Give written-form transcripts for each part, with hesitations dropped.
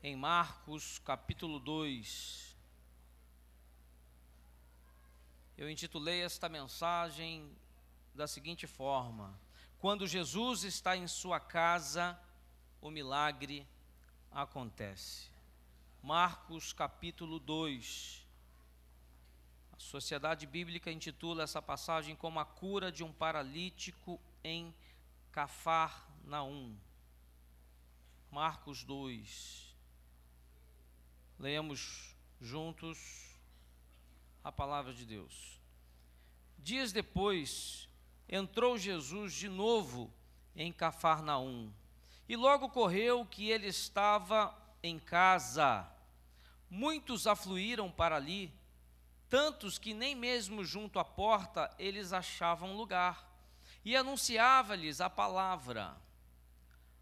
em Marcos capítulo 2. Eu intitulei esta mensagem da seguinte forma: quando Jesus está em sua casa, o milagre acontece. Marcos capítulo 2. A Sociedade Bíblica intitula essa passagem como a cura de um paralítico em Cafarnaum. Marcos 2. Leamos juntos a palavra de Deus. Dias depois, entrou Jesus de novo em Cafarnaum, e logo correu que ele estava em casa. Muitos afluíram para ali, tantos que nem mesmo junto à porta eles achavam lugar, e anunciava-lhes a palavra.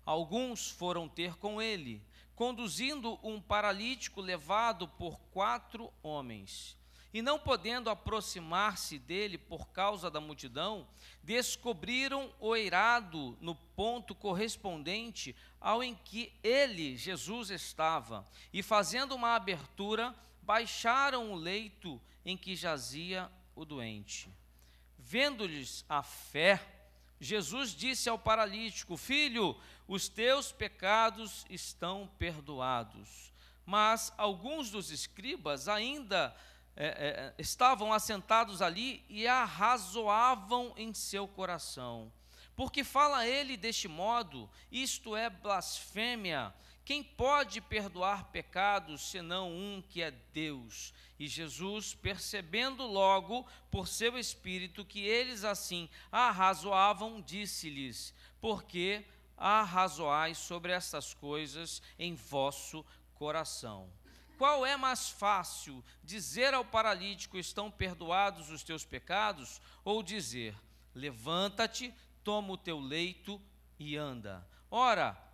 Alguns foram ter com ele, conduzindo um paralítico levado por 4 homens. E não podendo aproximar-se dele por causa da multidão, descobriram o eirado no ponto correspondente ao em que ele, Jesus, estava, e fazendo uma abertura, baixaram o leito em que jazia o doente. Vendo-lhes a fé, Jesus disse ao paralítico: Filho, os teus pecados estão perdoados. Mas alguns dos escribas ainda estavam assentados ali e arrazoavam em seu coração. Porque fala ele deste modo? Isto é blasfêmia. Quem pode perdoar pecados, senão um que é Deus? E Jesus, percebendo logo por seu espírito que eles assim arrazoavam, disse-lhes: Por que arrazoais sobre estas coisas em vosso coração? Qual é mais fácil, dizer ao paralítico: estão perdoados os teus pecados? Ou dizer: levanta-te, toma o teu leito e anda? Ora,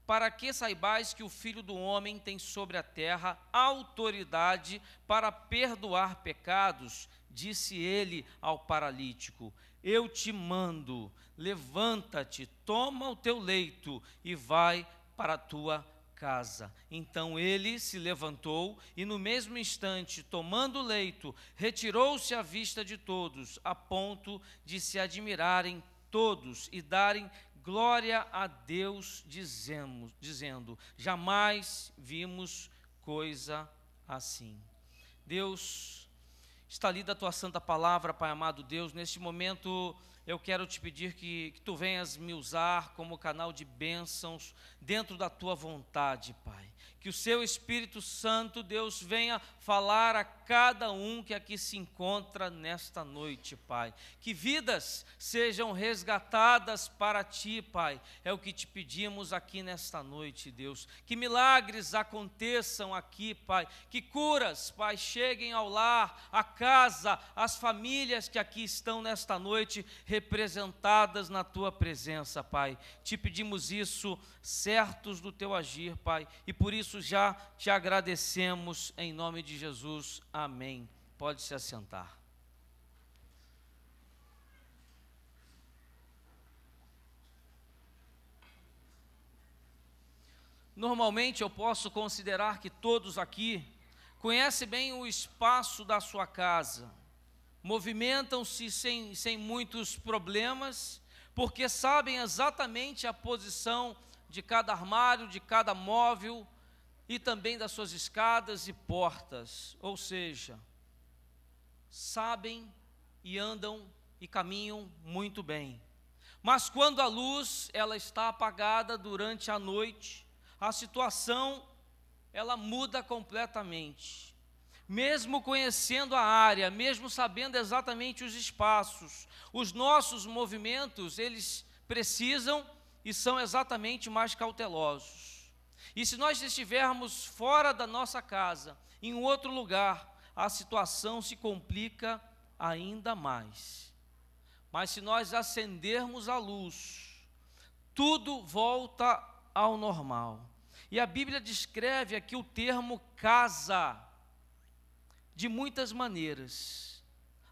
para que saibais que o Filho do Homem tem sobre a terra autoridade para perdoar pecados, disse ele ao paralítico: eu te mando, levanta-te, toma o teu leito e vai para a tua casa. Então ele se levantou e no mesmo instante, tomando o leito, retirou-se à vista de todos, a ponto de se admirarem todos e darem glória a Deus, dizendo: jamais vimos coisa assim. Deus, está lida a tua santa palavra, Pai amado Deus. Neste momento eu quero te pedir que tu venhas me usar como canal de bênçãos dentro da tua vontade, Pai. Que o seu Espírito Santo, Deus, venha falar a cada um que aqui se encontra nesta noite, Pai. Que vidas sejam resgatadas para ti, Pai. É o que te pedimos aqui nesta noite, Deus. Que milagres aconteçam aqui, Pai. Que curas, Pai, cheguem ao lar, à casa, às famílias que aqui estão nesta noite representadas na tua presença, Pai. Te pedimos isso certos do teu agir, Pai, e por isso já te agradecemos em nome de Jesus. Amém. Pode se assentar. Normalmente eu posso considerar que todos aqui conhecem bem o espaço da sua casa, movimentam-se sem muitos problemas, porque sabem exatamente a posição de cada armário, de cada móvel e também das suas escadas e portas. Ou seja, sabem e andam e caminham muito bem. Mas quando a luz ela está apagada durante a noite, a situação ela muda completamente. Mesmo conhecendo a área, mesmo sabendo exatamente os espaços, os nossos movimentos, eles precisam e são exatamente mais cautelosos. E se nós estivermos fora da nossa casa, em um outro lugar, a situação se complica ainda mais. Mas se nós acendermos a luz, tudo volta ao normal. E a Bíblia descreve aqui o termo casa de muitas maneiras.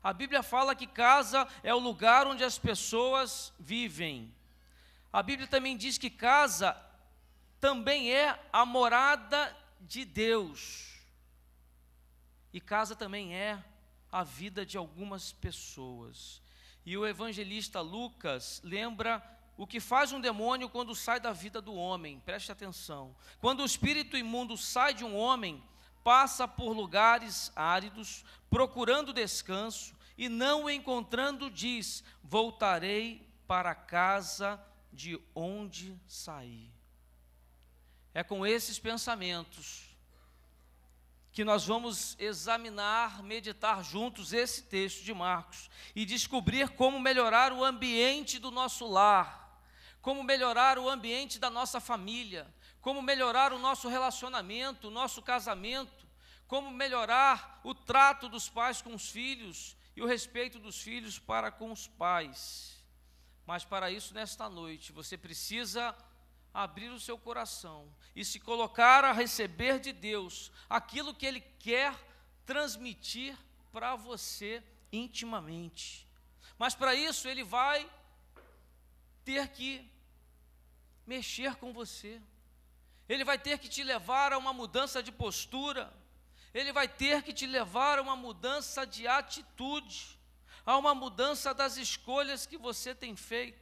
A Bíblia fala que casa é o lugar onde as pessoas vivem. A Bíblia também diz que casa também é a morada de Deus. E casa também é a vida de algumas pessoas. E o evangelista Lucas lembra o que faz um demônio quando sai da vida do homem. Preste atenção. Quando o espírito imundo sai de um homem, passa por lugares áridos, procurando descanso, e não o encontrando, diz: voltarei para a casa de onde saí. É com esses pensamentos que nós vamos examinar, meditar juntos esse texto de Marcos e descobrir como melhorar o ambiente do nosso lar, como melhorar o ambiente da nossa família, como melhorar o nosso relacionamento, o nosso casamento, como melhorar o trato dos pais com os filhos e o respeito dos filhos para com os pais. Mas para isso, nesta noite, você precisa abrir o seu coração e se colocar a receber de Deus aquilo que Ele quer transmitir para você intimamente. Mas para isso Ele vai ter que mexer com você, Ele vai ter que te levar a uma mudança de postura, Ele vai ter que te levar a uma mudança de atitude, a uma mudança das escolhas que você tem feito.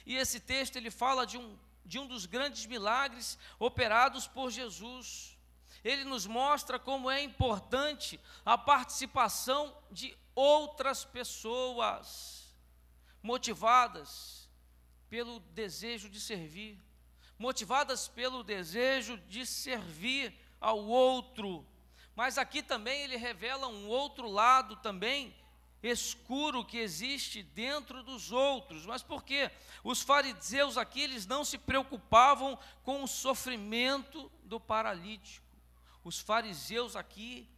E esse texto ele fala de um dos grandes milagres operados por Jesus. Ele nos mostra como é importante a participação de outras pessoas, motivadas pelo desejo de servir, motivadas pelo desejo de servir ao outro. Mas aqui também ele revela um outro lado também escuro que existe dentro dos outros. Mas por quê? Os fariseus aqui, eles não se preocupavam com o sofrimento do paralítico. Os fariseus aqui,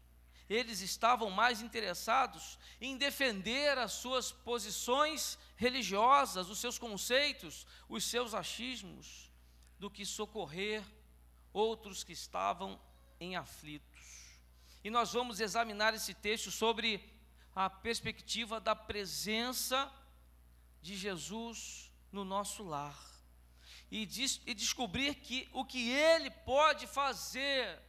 eles estavam mais interessados em defender as suas posições religiosas, os seus conceitos, os seus achismos, do que socorrer outros que estavam em aflitos. E nós vamos examinar esse texto sobre a perspectiva da presença de Jesus no nosso lar e descobrir que o que Ele pode fazer,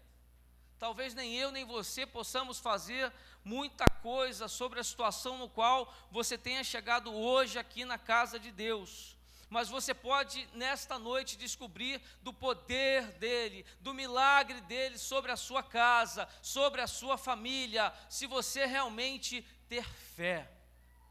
talvez nem eu nem você possamos fazer muita coisa sobre a situação no qual você tenha chegado hoje aqui na casa de Deus, mas você pode nesta noite descobrir do poder dEle, do milagre dEle sobre a sua casa, sobre a sua família, se você realmente ter fé,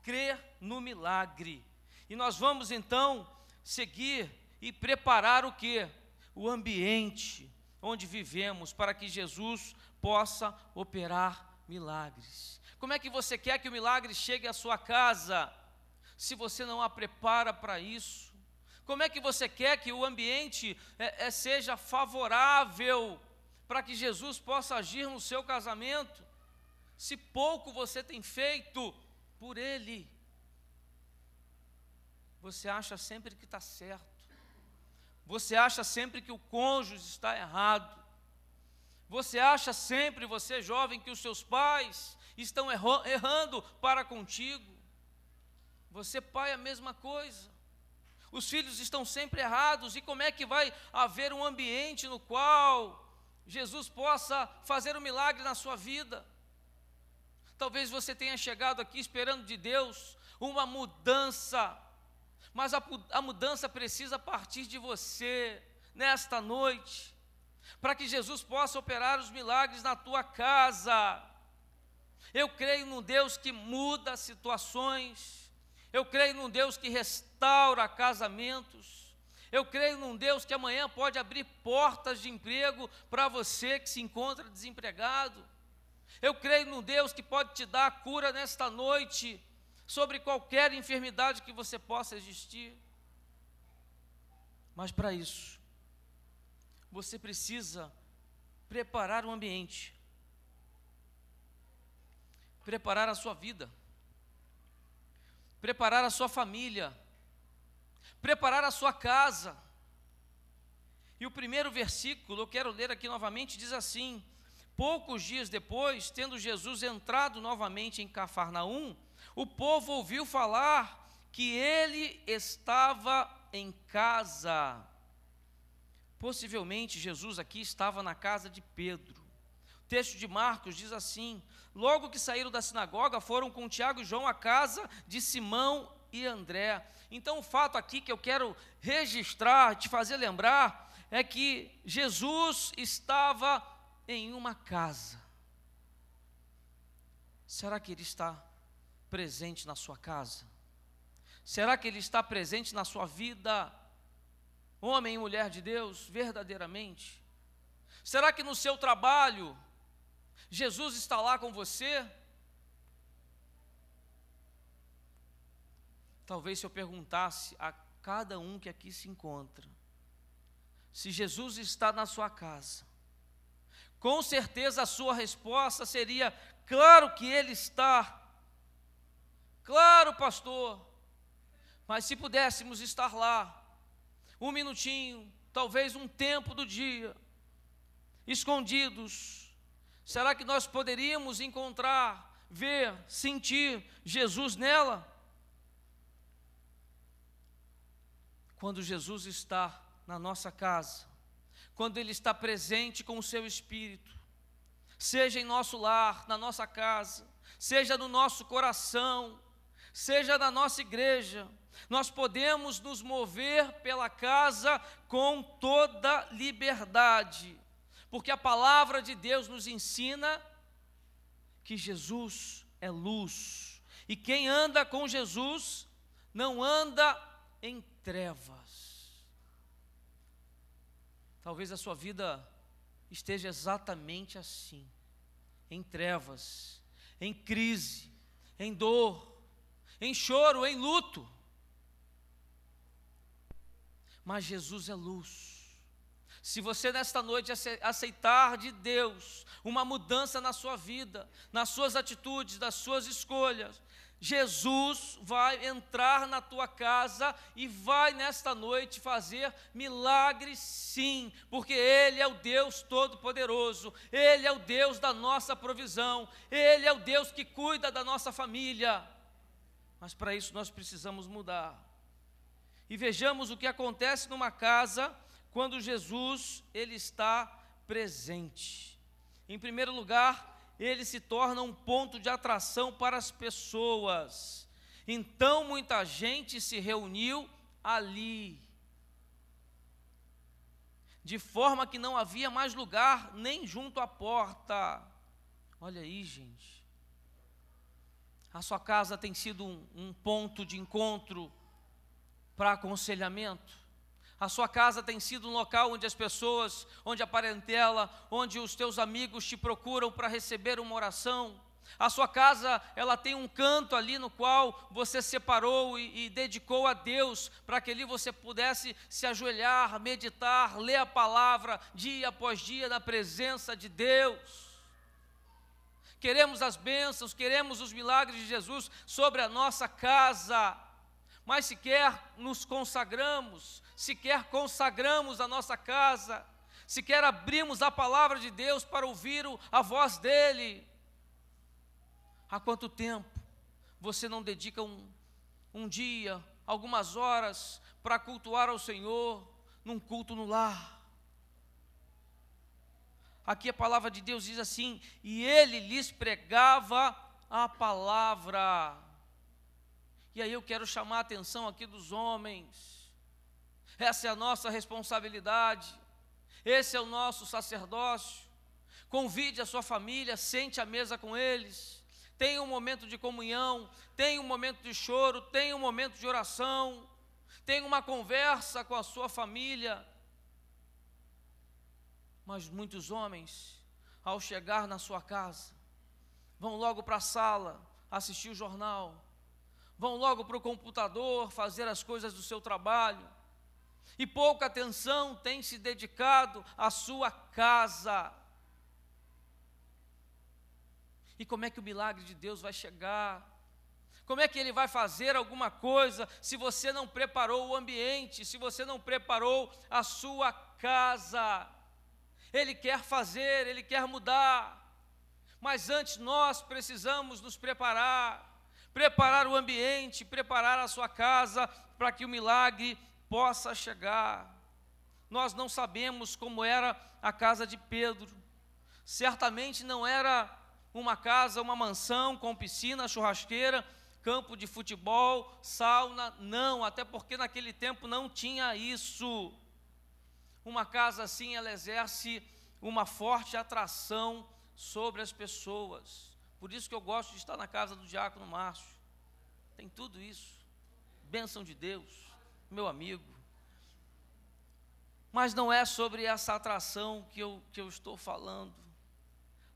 crer no milagre. E nós vamos então seguir e preparar o quê? O ambiente onde vivemos para que Jesus possa operar milagres. Como é que você quer que o milagre chegue à sua casa se você não a prepara para isso? Como é que você quer que o ambiente seja favorável para que Jesus possa agir no seu casamento, se pouco você tem feito por Ele? Você acha sempre que está certo, você acha sempre que o cônjuge está errado, você acha sempre, você jovem, que os seus pais estão errando para contigo. Você pai, a mesma coisa. Os filhos estão sempre errados. E como é que vai haver um ambiente no qual Jesus possa fazer um milagre na sua vida? Talvez você tenha chegado aqui esperando de Deus uma mudança, mas a mudança precisa partir de você nesta noite, para que Jesus possa operar os milagres na tua casa. Eu creio num Deus que muda situações, eu creio num Deus que restaura casamentos, eu creio num Deus que amanhã pode abrir portas de emprego para você que se encontra desempregado. Eu creio num Deus que pode te dar a cura nesta noite sobre qualquer enfermidade que você possa existir. Mas para isso, você precisa preparar o ambiente, preparar a sua vida, preparar a sua família, preparar a sua casa. E o primeiro versículo, eu quero ler aqui novamente, diz assim: poucos dias depois, tendo Jesus entrado novamente em Cafarnaum, o povo ouviu falar que ele estava em casa. Possivelmente Jesus aqui estava na casa de Pedro. O texto de Marcos diz assim: logo que saíram da sinagoga, foram com Tiago e João à casa de Simão e André. Então o fato aqui que eu quero registrar, te fazer lembrar, é que Jesus estava em uma casa. Será que Ele está presente na sua casa? Será que Ele está presente na sua vida, homem e mulher de Deus, verdadeiramente? Será que no seu trabalho, Jesus está lá com você? Talvez se eu perguntasse a cada um que aqui se encontra, se Jesus está na sua casa, com certeza a sua resposta seria: claro que Ele está. Claro, pastor. Mas se pudéssemos estar lá, um minutinho, talvez um tempo do dia, escondidos, será que nós poderíamos encontrar, ver, sentir Jesus nela? Quando Jesus está na nossa casa, quando Ele está presente com o seu Espírito, seja em nosso lar, na nossa casa, seja no nosso coração, seja na nossa igreja, nós podemos nos mover pela casa com toda liberdade, porque a palavra de Deus nos ensina que Jesus é luz, e quem anda com Jesus não anda em trevas. Talvez a sua vida esteja exatamente assim, em trevas, em crise, em dor, em choro, em luto. Mas Jesus é luz. Se você nesta noite aceitar de Deus uma mudança na sua vida, nas suas atitudes, nas suas escolhas, Jesus vai entrar na tua casa e vai nesta noite fazer milagres, sim, porque Ele é o Deus Todo-Poderoso, Ele é o Deus da nossa provisão, Ele é o Deus que cuida da nossa família. Mas para isso nós precisamos mudar. E vejamos o que acontece numa casa quando Jesus ele está presente. Em primeiro lugar, ele se torna um ponto de atração para as pessoas. Então muita gente se reuniu ali, de forma que não havia mais lugar nem junto à porta. Olha aí, gente. A sua casa tem sido um ponto de encontro para aconselhamento? A sua casa tem sido um local onde as pessoas, onde a parentela, onde os teus amigos te procuram para receber uma oração? A sua casa, ela tem um canto ali no qual você separou e dedicou a Deus, para que ali você pudesse se ajoelhar, meditar, ler a palavra dia após dia na presença de Deus. Queremos as bênçãos, queremos os milagres de Jesus sobre a nossa casa, mas sequer nos consagramos, sequer consagramos a nossa casa, sequer abrimos a palavra de Deus para ouvir a voz dEle. Há quanto tempo você não dedica um dia, algumas horas, para cultuar ao Senhor, num culto no lar? Aqui a palavra de Deus diz assim: e Ele lhes pregava a palavra. E aí eu quero chamar a atenção aqui dos homens. Essa é a nossa responsabilidade, esse é o nosso sacerdócio. Convide a sua família, sente à mesa com eles, tenha um momento de comunhão, tenha um momento de choro, tenha um momento de oração, tenha uma conversa com a sua família. Mas muitos homens, ao chegar na sua casa, vão logo para a sala assistir o jornal, vão logo para o computador fazer as coisas do seu trabalho, e pouca atenção tem se dedicado à sua casa. E como é que o milagre de Deus vai chegar? Como é que Ele vai fazer alguma coisa se você não preparou o ambiente, se você não preparou a sua casa? Ele quer fazer, Ele quer mudar, mas antes nós precisamos nos preparar o ambiente, preparar a sua casa para que o milagre possa chegar. nós não sabemos como era a casa de Pedro. Certamente não era uma casa, uma mansão com piscina, churrasqueira, campo de futebol, sauna, não, até porque naquele tempo não tinha isso. Uma casa assim, ela exerce uma forte atração sobre as pessoas. Por isso que eu gosto de estar na casa do diácono Márcio. Tem tudo isso. Bênção de Deus, meu amigo. Mas não é sobre essa atração que eu estou falando.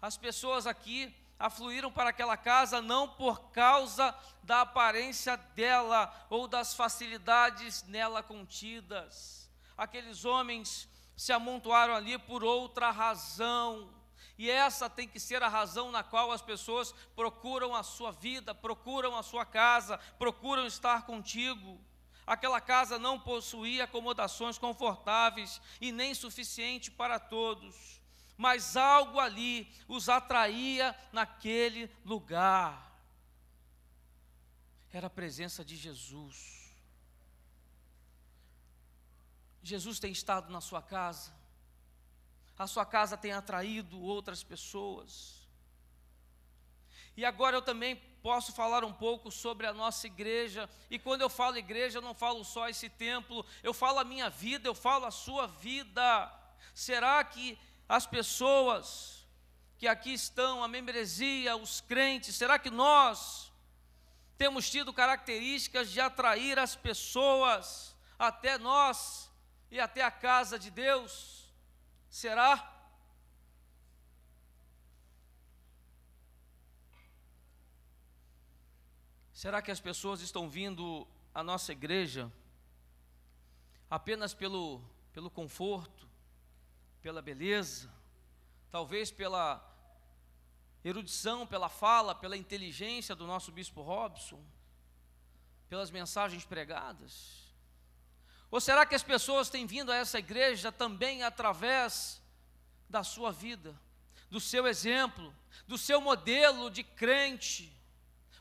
As pessoas aqui afluíram para aquela casa não por causa da aparência dela ou das facilidades nela contidas. Aqueles homens se amontoaram ali por outra razão. E essa tem que ser a razão na qual as pessoas procuram a sua vida, procuram a sua casa, procuram estar contigo. Aquela casa não possuía acomodações confortáveis e nem suficiente para todos, mas algo ali os atraía naquele lugar. Era a presença de Jesus. Jesus tem estado na sua casa. A sua casa tem atraído outras pessoas. E agora eu também posso falar um pouco sobre a nossa igreja. E quando eu falo igreja, eu não falo só esse templo, eu falo a minha vida, eu falo a sua vida. Será que as pessoas que aqui estão, a membresia, os crentes, será que nós temos tido características de atrair as pessoas até nós e até a casa de Deus? Será? Será que as pessoas estão vindo à nossa igreja apenas pelo conforto, pela beleza, talvez pela erudição, pela fala, pela inteligência do nosso bispo Robson, pelas mensagens pregadas? Ou será que as pessoas têm vindo a essa igreja também através da sua vida, do seu exemplo, do seu modelo de crente?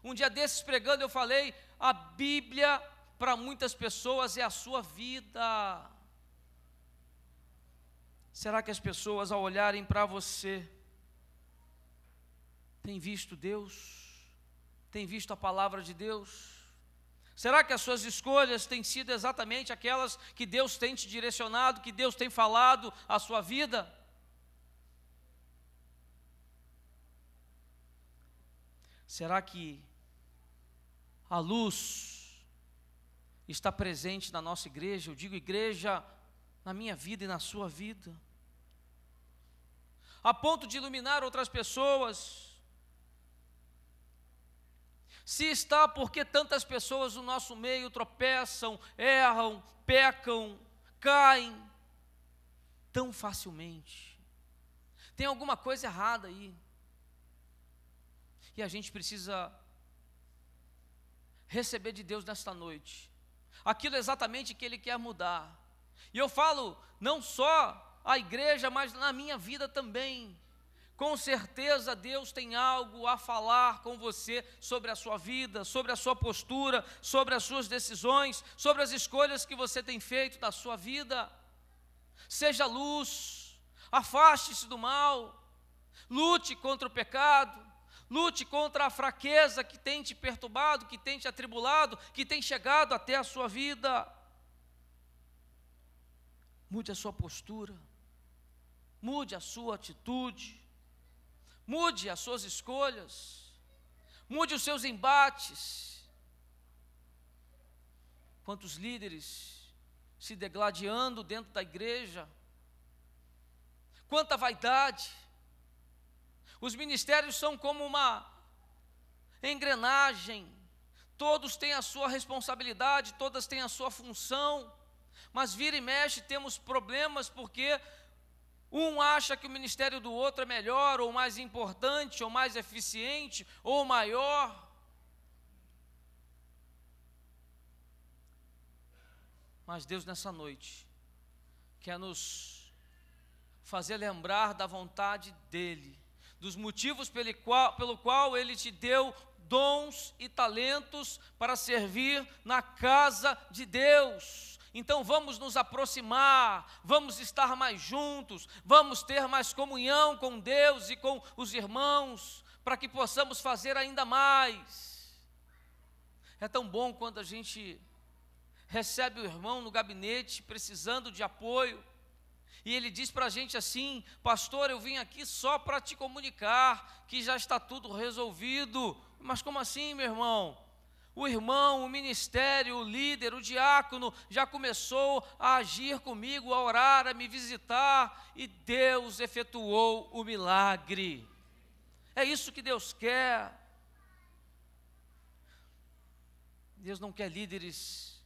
Um dia desses pregando eu falei, a Bíblia para muitas pessoas é a sua vida. Será que as pessoas ao olharem para você, têm visto Deus? Têm visto a palavra de Deus? Será que as suas escolhas têm sido exatamente aquelas que Deus tem te direcionado, que Deus tem falado à sua vida? Será que a luz está presente na nossa igreja? Eu digo igreja, na minha vida e na sua vida, a ponto de iluminar outras pessoas. Se está, porque tantas pessoas no nosso meio tropeçam, erram, pecam, caem tão facilmente? Tem alguma coisa errada aí. E a gente precisa receber de Deus nesta noite aquilo exatamente que Ele quer mudar. E eu falo não só a igreja, mas na minha vida também. Com certeza Deus tem algo a falar com você sobre a sua vida, sobre a sua postura, sobre as suas decisões, sobre as escolhas que você tem feito da sua vida. Seja luz, afaste-se do mal, lute contra o pecado, lute contra a fraqueza que tem te perturbado, que tem te atribulado, que tem chegado até a sua vida. Mude a sua postura, mude a sua atitude, mude as suas escolhas, mude os seus embates. Quantos líderes se degladiando dentro da igreja, quanta vaidade. Os ministérios são como uma engrenagem, todos têm a sua responsabilidade, todas têm a sua função, mas vira e mexe temos problemas porque um acha que o ministério do outro é melhor, ou mais importante, ou mais eficiente, ou maior. Mas Deus nessa noite quer nos fazer lembrar da vontade dEle, dos motivos pelo qual Ele te deu dons e talentos para servir na casa de Deus. Então vamos nos aproximar, vamos estar mais juntos, vamos ter mais comunhão com Deus e com os irmãos, para que possamos fazer ainda mais. É tão bom quando a gente recebe o irmão no gabinete, precisando de apoio, e ele diz para a gente assim: pastor, eu vim aqui só para te comunicar que já está tudo resolvido. Mas como assim, meu irmão? O irmão, o ministério, o líder, o diácono já começou a agir comigo, a orar, a me visitar, e Deus efetuou o milagre. É isso que Deus quer. Deus não quer líderes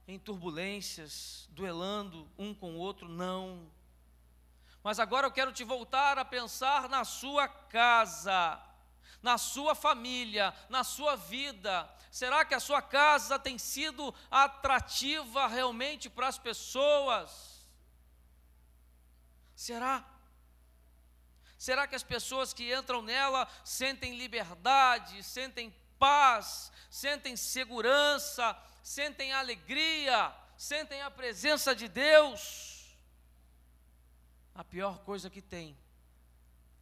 em turbulências, duelando um com o outro, não. Mas agora eu quero te voltar a pensar na sua casa, na sua família, na sua vida. Será que a sua casa tem sido atrativa realmente para as pessoas? Será? Será que as pessoas que entram nela sentem liberdade, sentem paz, sentem segurança, sentem alegria, sentem a presença de Deus? A pior coisa que tem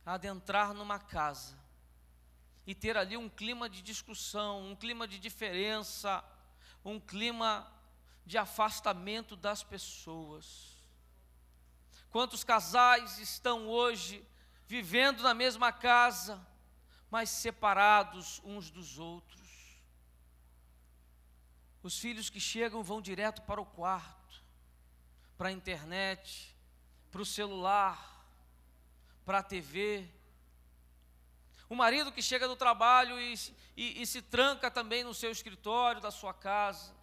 é adentrar numa casa e ter ali um clima de discussão, um clima de diferença, um clima de afastamento das pessoas. Quantos casais estão hoje vivendo na mesma casa, mas separados uns dos outros? Os filhos que chegam vão direto para o quarto, para a internet, para o celular, para a TV. O marido que chega do trabalho e se tranca também no seu escritório, da sua casa.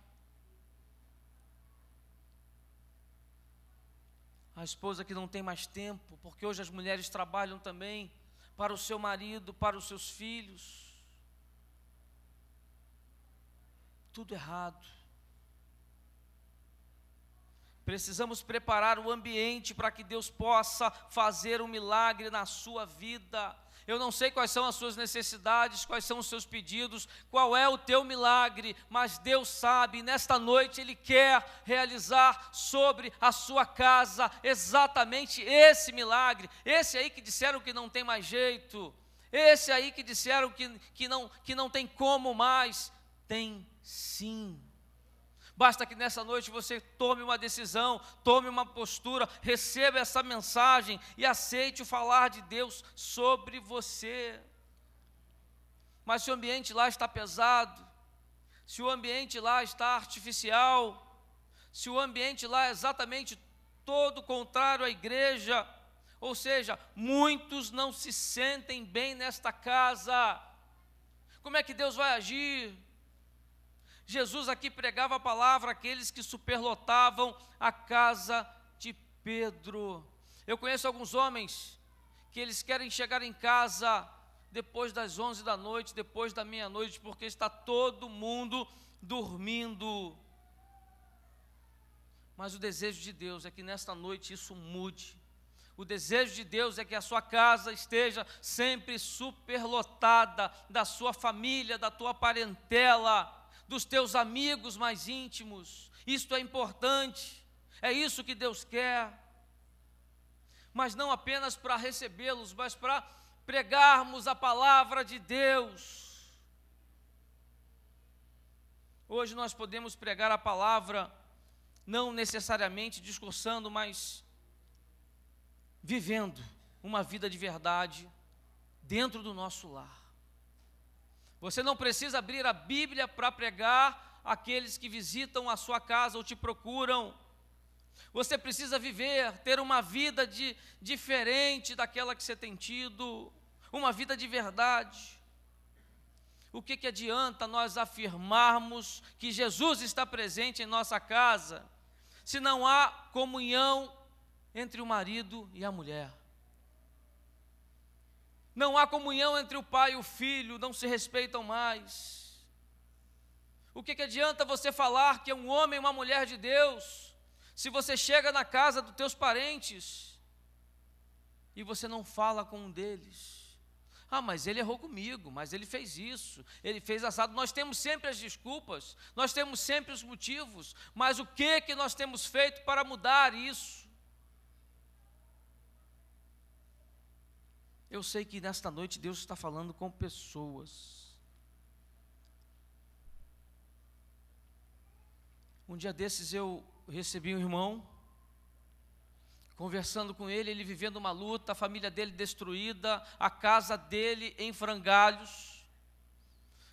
A esposa que não tem mais tempo, porque hoje as mulheres trabalham também para o seu marido, para os seus filhos. Tudo errado. Precisamos preparar o ambiente para que Deus possa fazer um milagre na sua vida. Eu não sei quais são as suas necessidades, quais são os seus pedidos, qual é o teu milagre, mas Deus sabe, e nesta noite Ele quer realizar sobre a sua casa exatamente esse milagre. Esse aí que disseram que não tem mais jeito, esse aí que disseram que não tem como mais, tem sim. Basta que nessa noite você tome uma decisão, tome uma postura, receba essa mensagem e aceite o falar de Deus sobre você. Mas se o ambiente lá está pesado, se o ambiente lá está artificial, se o ambiente lá é exatamente todo contrário à igreja, ou seja, muitos não se sentem bem nesta casa, como é que Deus vai agir? Jesus aqui pregava a palavra àqueles que superlotavam a casa de Pedro. Eu conheço alguns homens que eles querem chegar em casa depois das 11 da noite, depois da meia-noite, porque está todo mundo dormindo. Mas o desejo de Deus é que nesta noite isso mude. O desejo de Deus é que a sua casa esteja sempre superlotada, da sua família, da tua parentela, dos teus amigos mais íntimos. Isto é importante, é isso que Deus quer. Mas não apenas para recebê-los, mas para pregarmos a palavra de Deus. Hoje nós podemos pregar a palavra, não necessariamente discursando, mas vivendo uma vida de verdade dentro do nosso lar. Você não precisa abrir a Bíblia para pregar àqueles que visitam a sua casa ou te procuram. Você precisa viver, ter uma vida diferente daquela que você tem tido, uma vida de verdade. O que adianta nós afirmarmos que Jesus está presente em nossa casa, se não há comunhão entre o marido e a mulher? Não há comunhão entre o pai e o filho, não se respeitam mais. O que adianta você falar que é um homem e uma mulher de Deus, se você chega na casa dos teus parentes e você não fala com um deles? Ah, mas ele errou comigo, mas ele fez isso, ele fez assado. Nós temos sempre as desculpas, nós temos sempre os motivos, mas o que nós temos feito para mudar isso? Eu sei que nesta noite Deus está falando com pessoas. Um dia desses eu recebi um irmão, conversando com ele, ele vivendo uma luta, a família dele destruída, a casa dele em frangalhos.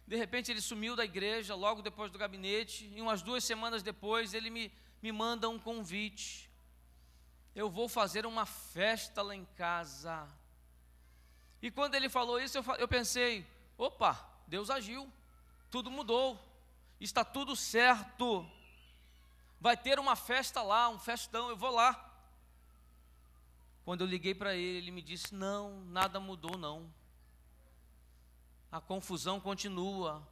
De repente ele sumiu da igreja, logo depois do gabinete, e umas 2 semanas depois ele me manda um convite. Eu vou fazer uma festa lá em casa. E quando ele falou isso, eu pensei, opa, Deus agiu, tudo mudou, está tudo certo. Vai ter uma festa lá, um festão, eu vou lá. Quando eu liguei para ele, ele me disse, não, nada mudou não. A confusão continua,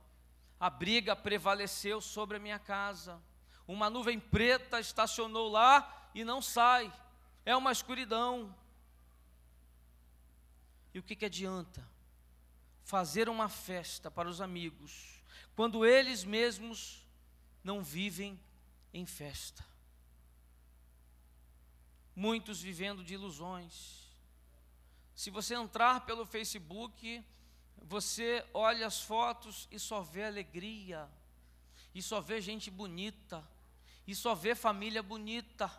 a briga prevaleceu sobre a minha casa. Uma nuvem preta estacionou lá e não sai, é uma escuridão. E o que adianta fazer uma festa para os amigos, quando eles mesmos não vivem em festa? Muitos vivendo de ilusões. Se você entrar pelo Facebook, você olha as fotos e só vê alegria, e só vê gente bonita, e só vê família bonita.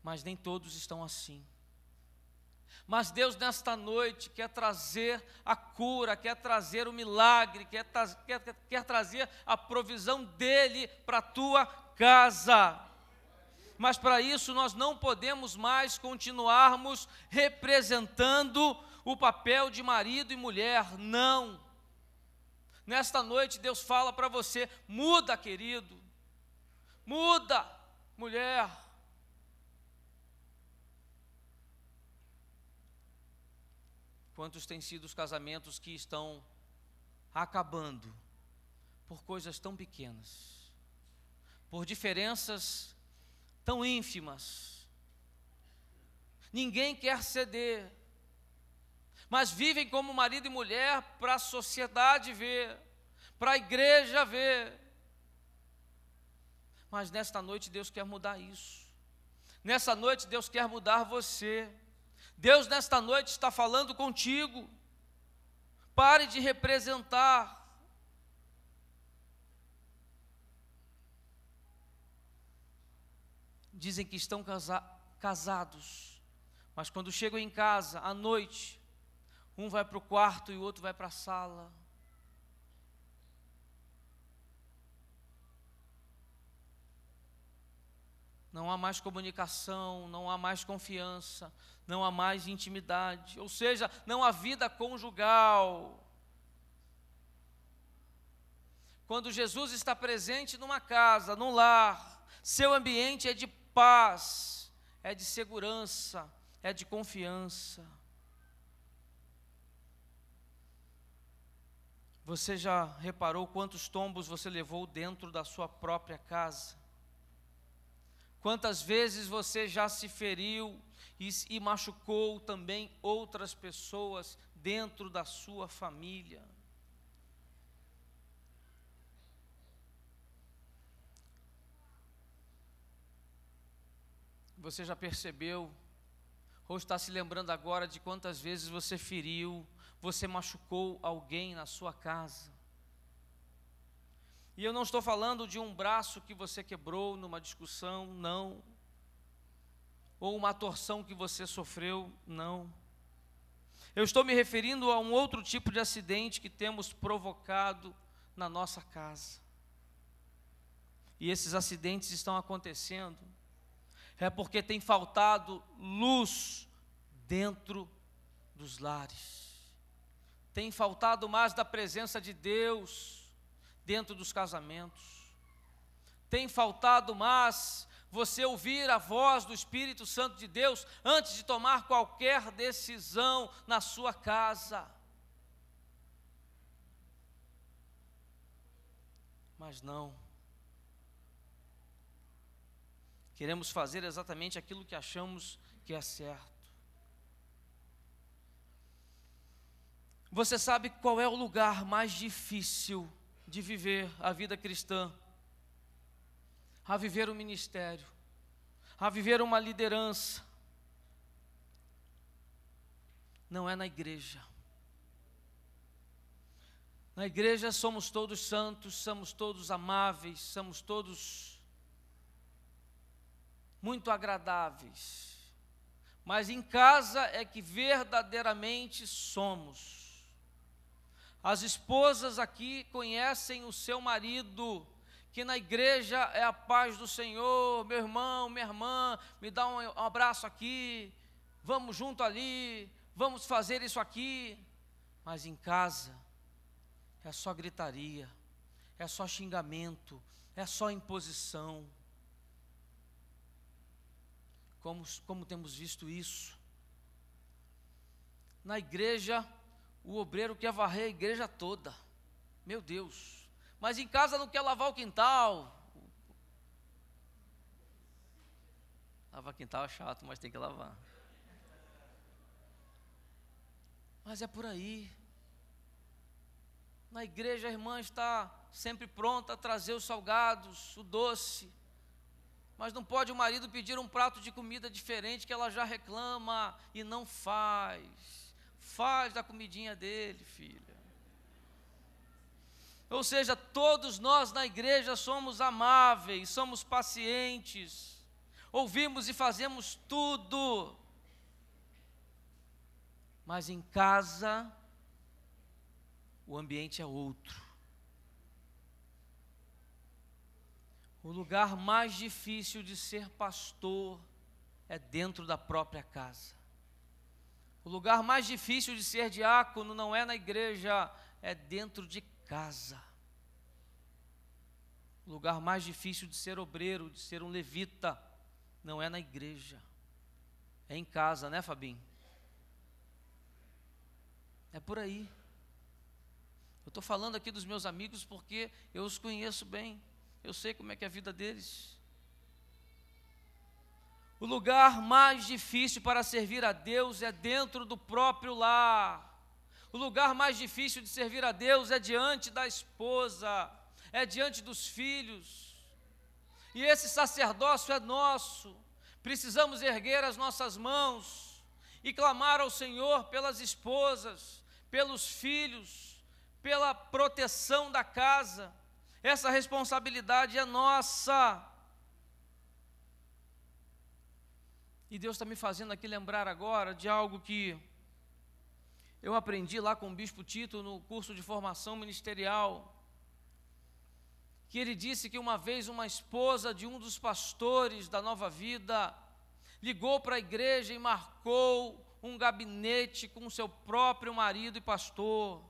Mas nem todos estão assim. Mas Deus nesta noite quer trazer a cura, quer trazer o milagre, quer trazer a provisão dEle para a tua casa. Mas para isso nós não podemos mais continuarmos representando o papel de marido e mulher, não. Nesta noite Deus fala para você, muda querido, muda mulher. Quantos têm sido os casamentos que estão acabando por coisas tão pequenas, por diferenças tão ínfimas. Ninguém quer ceder, mas vivem como marido e mulher para a sociedade ver, para a igreja ver. Mas nesta noite Deus quer mudar isso. Nessa noite Deus quer mudar você. Deus nesta noite está falando contigo. Pare de representar. Dizem que estão casados, mas quando chegam em casa, à noite, um vai para o quarto e o outro vai para a sala. Não há mais comunicação, não há mais confiança, não há mais intimidade, ou seja, não há vida conjugal. Quando Jesus está presente numa casa, num lar, seu ambiente é de paz, é de segurança, é de confiança. Você já reparou quantos tombos você levou dentro da sua própria casa? Quantas vezes você já se feriu e machucou também outras pessoas dentro da sua família? Você já percebeu, ou está se lembrando agora de quantas vezes você feriu, você machucou alguém na sua casa? E eu não estou falando de um braço que você quebrou numa discussão, não. Ou uma torção que você sofreu, não. Eu estou me referindo a um outro tipo de acidente que temos provocado na nossa casa. E esses acidentes estão acontecendo porque tem faltado luz dentro dos lares. Tem faltado mais da presença de Deus dentro dos casamentos. Tem faltado mais você ouvir a voz do Espírito Santo de Deus antes de tomar qualquer decisão na sua casa. Mas não. Queremos fazer exatamente aquilo que achamos que é certo. Você sabe qual é o lugar mais difícil de viver a vida cristã? A viver um ministério, a viver uma liderança. Não é na igreja. Na igreja somos todos santos, somos todos amáveis, somos todos muito agradáveis. Mas em casa é que verdadeiramente somos. As esposas aqui conhecem o seu marido, que na igreja é a paz do Senhor. Meu irmão, minha irmã, me dá um abraço aqui, vamos junto ali, vamos fazer isso aqui. Mas em casa é só gritaria, é só xingamento, é só imposição. Como temos visto isso? Na igreja, o obreiro quer varrer a igreja toda. Meu Deus. Mas em casa não quer lavar o quintal. Lavar quintal é chato, mas tem que lavar. Mas é por aí. Na igreja a irmã está sempre pronta a trazer os salgados, o doce. Mas não pode o marido pedir um prato de comida diferente que ela já reclama e não faz. Faz da comidinha dele, filha. Ou seja, todos nós na igreja somos amáveis, somos pacientes, ouvimos e fazemos tudo. Mas em casa, o ambiente é outro. O lugar mais difícil de ser pastor é dentro da própria casa. O lugar mais difícil de ser diácono não é na igreja, é dentro de casa. O lugar mais difícil de ser obreiro, de ser um levita, não é na igreja, é em casa, né, Fabinho? É por aí. Eu estou falando aqui dos meus amigos porque eu os conheço bem. Eu sei como é que é a vida deles. O lugar mais difícil para servir a Deus é dentro do próprio lar. O lugar mais difícil de servir a Deus é diante da esposa, é diante dos filhos. E esse sacerdócio é nosso. Precisamos erguer as nossas mãos e clamar ao Senhor pelas esposas, pelos filhos, pela proteção da casa. Essa responsabilidade é nossa. E Deus está me fazendo aqui lembrar agora de algo que eu aprendi lá com o Bispo Tito no curso de formação ministerial. Que ele disse que uma vez uma esposa de um dos pastores da Nova Vida ligou para a igreja e marcou um gabinete com o seu próprio marido e pastor.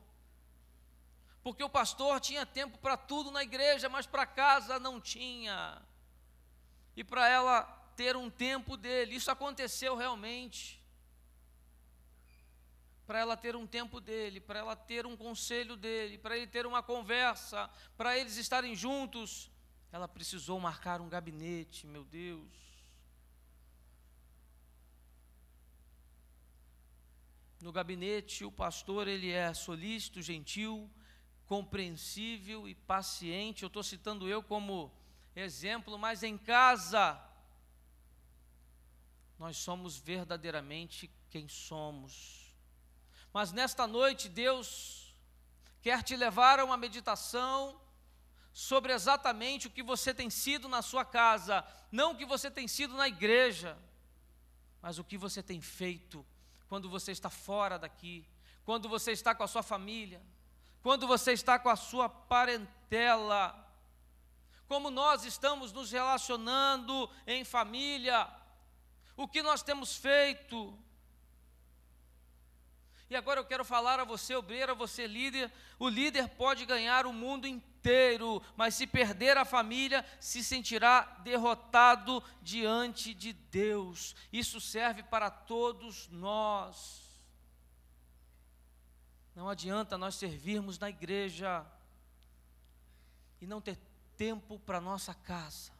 Porque o pastor tinha tempo para tudo na igreja, mas para casa não tinha. E para ela ter um tempo dele, isso aconteceu realmente. Para ela ter um tempo dele, para ela ter um conselho dele, para ele ter uma conversa, para eles estarem juntos, ela precisou marcar um gabinete, meu Deus. No gabinete, o pastor, ele é solícito, gentil, compreensível e paciente. Eu estou citando eu como exemplo, mas em casa, nós somos verdadeiramente quem somos. Mas nesta noite, Deus quer te levar a uma meditação sobre exatamente o que você tem sido na sua casa, não o que você tem sido na igreja, mas o que você tem feito quando você está fora daqui, quando você está com a sua família, quando você está com a sua parentela, como nós estamos nos relacionando em família, o que nós temos feito. E agora eu quero falar a você, obreiro, a você, líder. O líder pode ganhar o mundo inteiro, mas se perder a família, se sentirá derrotado diante de Deus. Isso serve para todos nós. Não adianta nós servirmos na igreja e não ter tempo para nossa casa.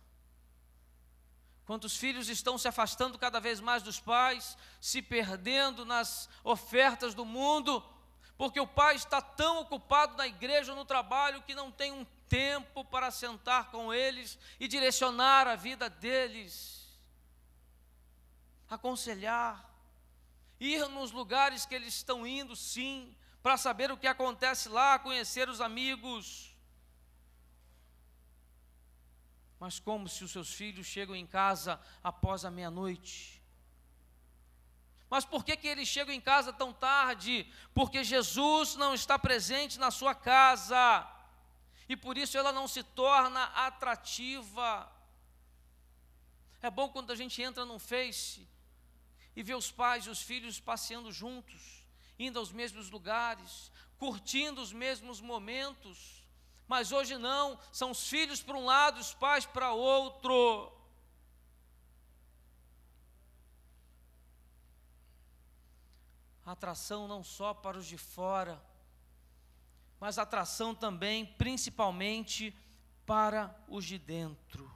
Quantos filhos estão se afastando cada vez mais dos pais, se perdendo nas ofertas do mundo, porque o pai está tão ocupado na igreja ou no trabalho que não tem um tempo para sentar com eles e direcionar a vida deles, aconselhar, ir nos lugares que eles estão indo, sim, para saber o que acontece lá, conhecer os amigos. Mas como se os seus filhos chegam em casa após a meia-noite? Mas por que eles chegam em casa tão tarde? Porque Jesus não está presente na sua casa, e por isso ela não se torna atrativa. É bom quando a gente entra no Face e vê os pais e os filhos passeando juntos, indo aos mesmos lugares, curtindo os mesmos momentos. Mas hoje não, são os filhos para um lado, os pais para outro. Atração não só para os de fora, mas atração também, principalmente, para os de dentro.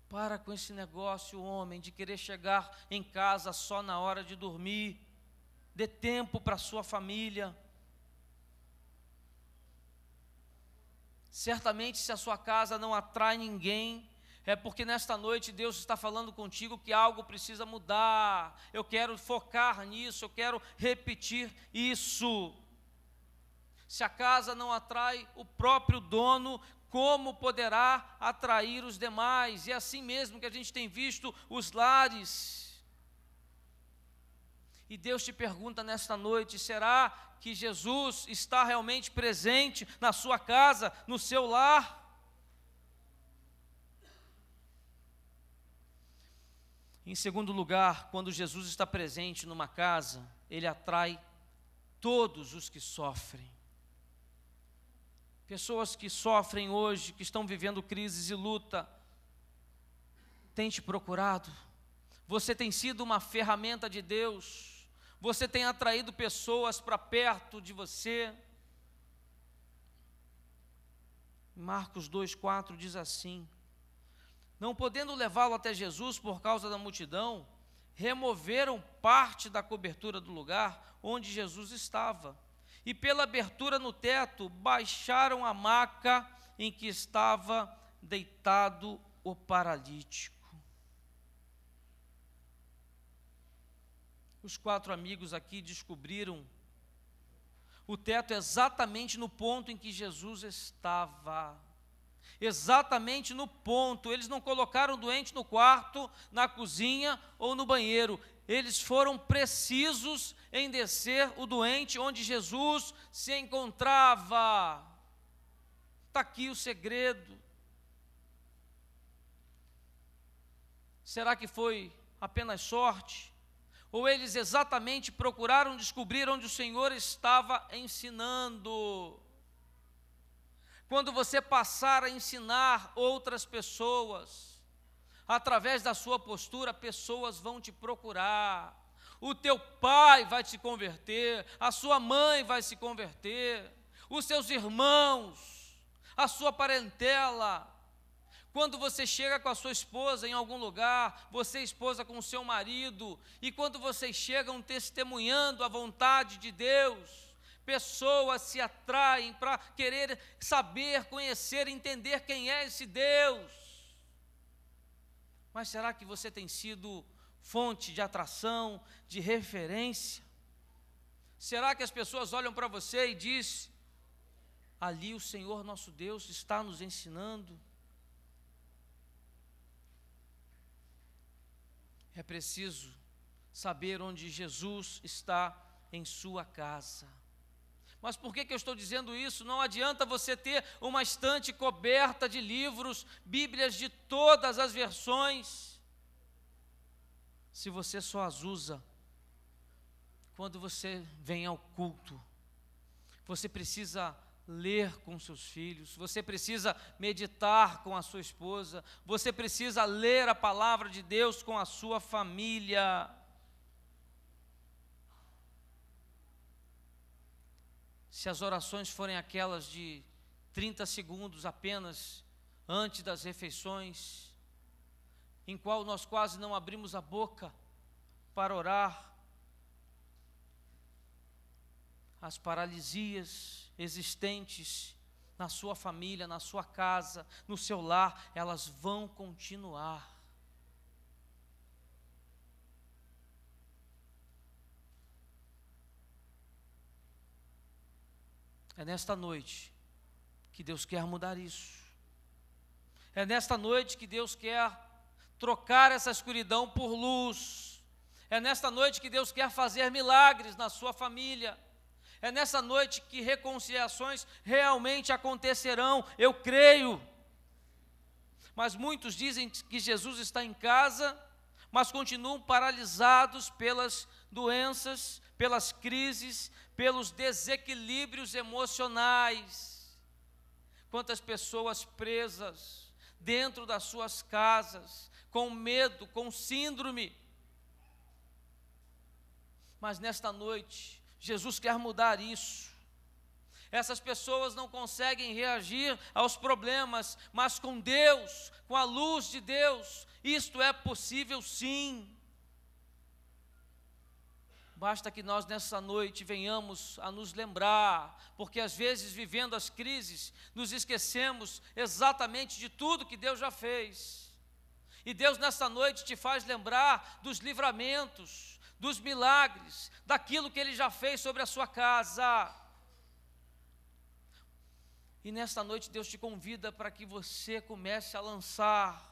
Para com esse negócio, homem, de querer chegar em casa só na hora de dormir. Dê tempo para a sua família. Certamente, se a sua casa não atrai ninguém, é porque nesta noite Deus está falando contigo que algo precisa mudar. Eu quero focar nisso, eu quero repetir isso. Se a casa não atrai o próprio dono, como poderá atrair os demais? E é assim mesmo que a gente tem visto os lares. E Deus te pergunta nesta noite: será que Jesus está realmente presente na sua casa, no seu lar? Em segundo lugar, quando Jesus está presente numa casa, ele atrai todos os que sofrem. Pessoas que sofrem hoje, que estão vivendo crises e luta, têm te procurado. Você tem sido uma ferramenta de Deus. Você tem atraído pessoas para perto de você. Marcos 2,4 diz assim: não podendo levá-lo até Jesus por causa da multidão, removeram parte da cobertura do lugar onde Jesus estava, e pela abertura no teto, baixaram a maca em que estava deitado o paralítico. Os 4 amigos aqui descobriram o teto exatamente no ponto em que Jesus estava. Exatamente no ponto. Eles não colocaram o doente no quarto, na cozinha ou no banheiro. Eles foram precisos em descer o doente onde Jesus se encontrava. Está aqui o segredo. Será que foi apenas sorte? Ou eles exatamente procuraram descobrir onde o Senhor estava ensinando? Quando você passar a ensinar outras pessoas, através da sua postura, pessoas vão te procurar. O teu pai vai se converter, a sua mãe vai se converter, os seus irmãos, a sua parentela. Quando você chega com a sua esposa em algum lugar, você esposa com o seu marido, e quando vocês chegam testemunhando a vontade de Deus, pessoas se atraem para querer saber, conhecer, entender quem é esse Deus. Mas será que você tem sido fonte de atração, de referência? Será que as pessoas olham para você e dizem: ali o Senhor nosso Deus está nos ensinando? É preciso saber onde Jesus está em sua casa. Mas por que eu estou dizendo isso? Não adianta você ter uma estante coberta de livros, Bíblias de todas as versões, se você só as usa quando você vem ao culto. Você precisa ler com seus filhos, você precisa meditar com a sua esposa, você precisa ler a palavra de Deus com a sua família. Se as orações forem aquelas de 30 segundos apenas antes das refeições, em qual nós quase não abrimos a boca para orar, as paralisias existentes na sua família, na sua casa, no seu lar, elas vão continuar. É nesta noite que Deus quer mudar isso. É nesta noite que Deus quer trocar essa escuridão por luz. É nesta noite que Deus quer fazer milagres na sua família. É nessa noite que reconciliações realmente acontecerão, eu creio. Mas muitos dizem que Jesus está em casa, mas continuam paralisados pelas doenças, pelas crises, pelos desequilíbrios emocionais. Quantas pessoas presas dentro das suas casas, com medo, com síndrome. Mas nesta noite, Jesus quer mudar isso. Essas pessoas não conseguem reagir aos problemas, mas com Deus, com a luz de Deus, isto é possível sim. Basta que nós nessa noite venhamos a nos lembrar, porque às vezes vivendo as crises, nos esquecemos exatamente de tudo que Deus já fez. E Deus nessa noite te faz lembrar dos livramentos, dos milagres, daquilo que Ele já fez sobre a sua casa. E nesta noite Deus te convida para que você comece a lançar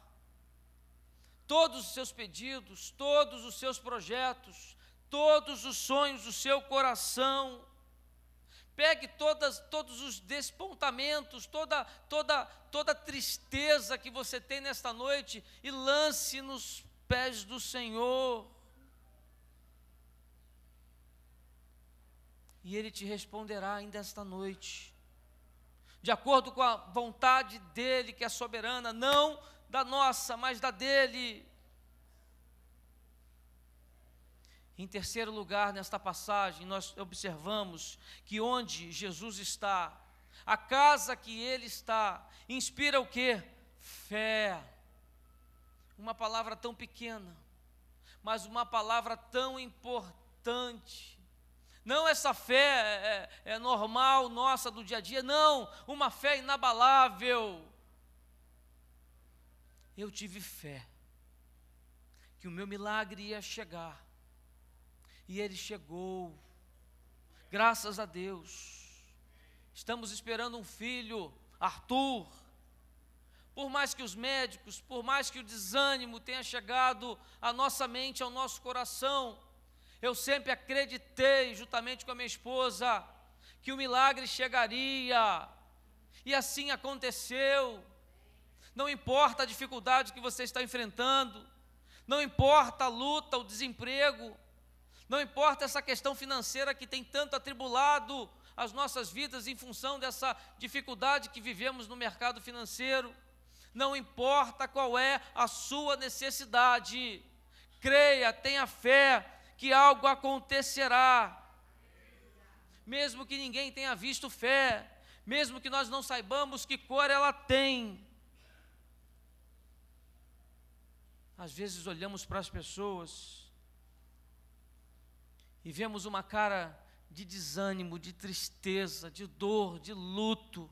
todos os seus pedidos, todos os seus projetos, todos os sonhos do seu coração. Pegue todos os despontamentos, toda tristeza que você tem nesta noite e lance nos pés do Senhor. E Ele te responderá ainda esta noite, de acordo com a vontade dEle, que é soberana, não da nossa, mas da dEle. Em terceiro lugar, nesta passagem, nós observamos que onde Jesus está, a casa que Ele está, inspira o quê? Fé. Uma palavra tão pequena, mas uma palavra tão importante. Não essa fé é normal, nossa, do dia a dia, não, uma fé inabalável. Eu tive fé que o meu milagre ia chegar, e ele chegou, graças a Deus. Estamos esperando um filho, Arthur. Por mais que os médicos, por mais que o desânimo tenha chegado à nossa mente, ao nosso coração, eu sempre acreditei, juntamente com a minha esposa, que o milagre chegaria, e assim aconteceu. Não importa a dificuldade que você está enfrentando, não importa a luta, o desemprego, não importa essa questão financeira que tem tanto atribulado as nossas vidas em função dessa dificuldade que vivemos no mercado financeiro, não importa qual é a sua necessidade, creia, tenha fé, que algo acontecerá, mesmo que ninguém tenha visto fé, mesmo que nós não saibamos que cor ela tem. Às vezes olhamos para as pessoas e vemos uma cara de desânimo, de tristeza, de dor, de luto,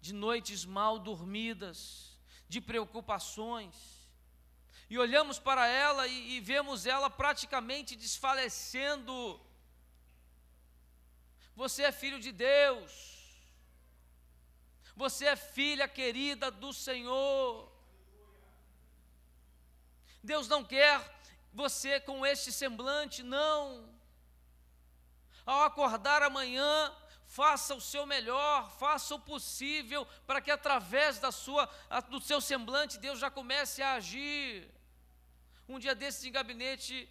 de noites mal dormidas, de preocupações, e olhamos para ela e vemos ela praticamente desfalecendo. Você é filho de Deus, você é filha querida do Senhor. Deus não quer você com este semblante, não. Ao acordar amanhã, faça o seu melhor, faça o possível para que através do seu semblante Deus já comece a agir. Um dia desses em gabinete,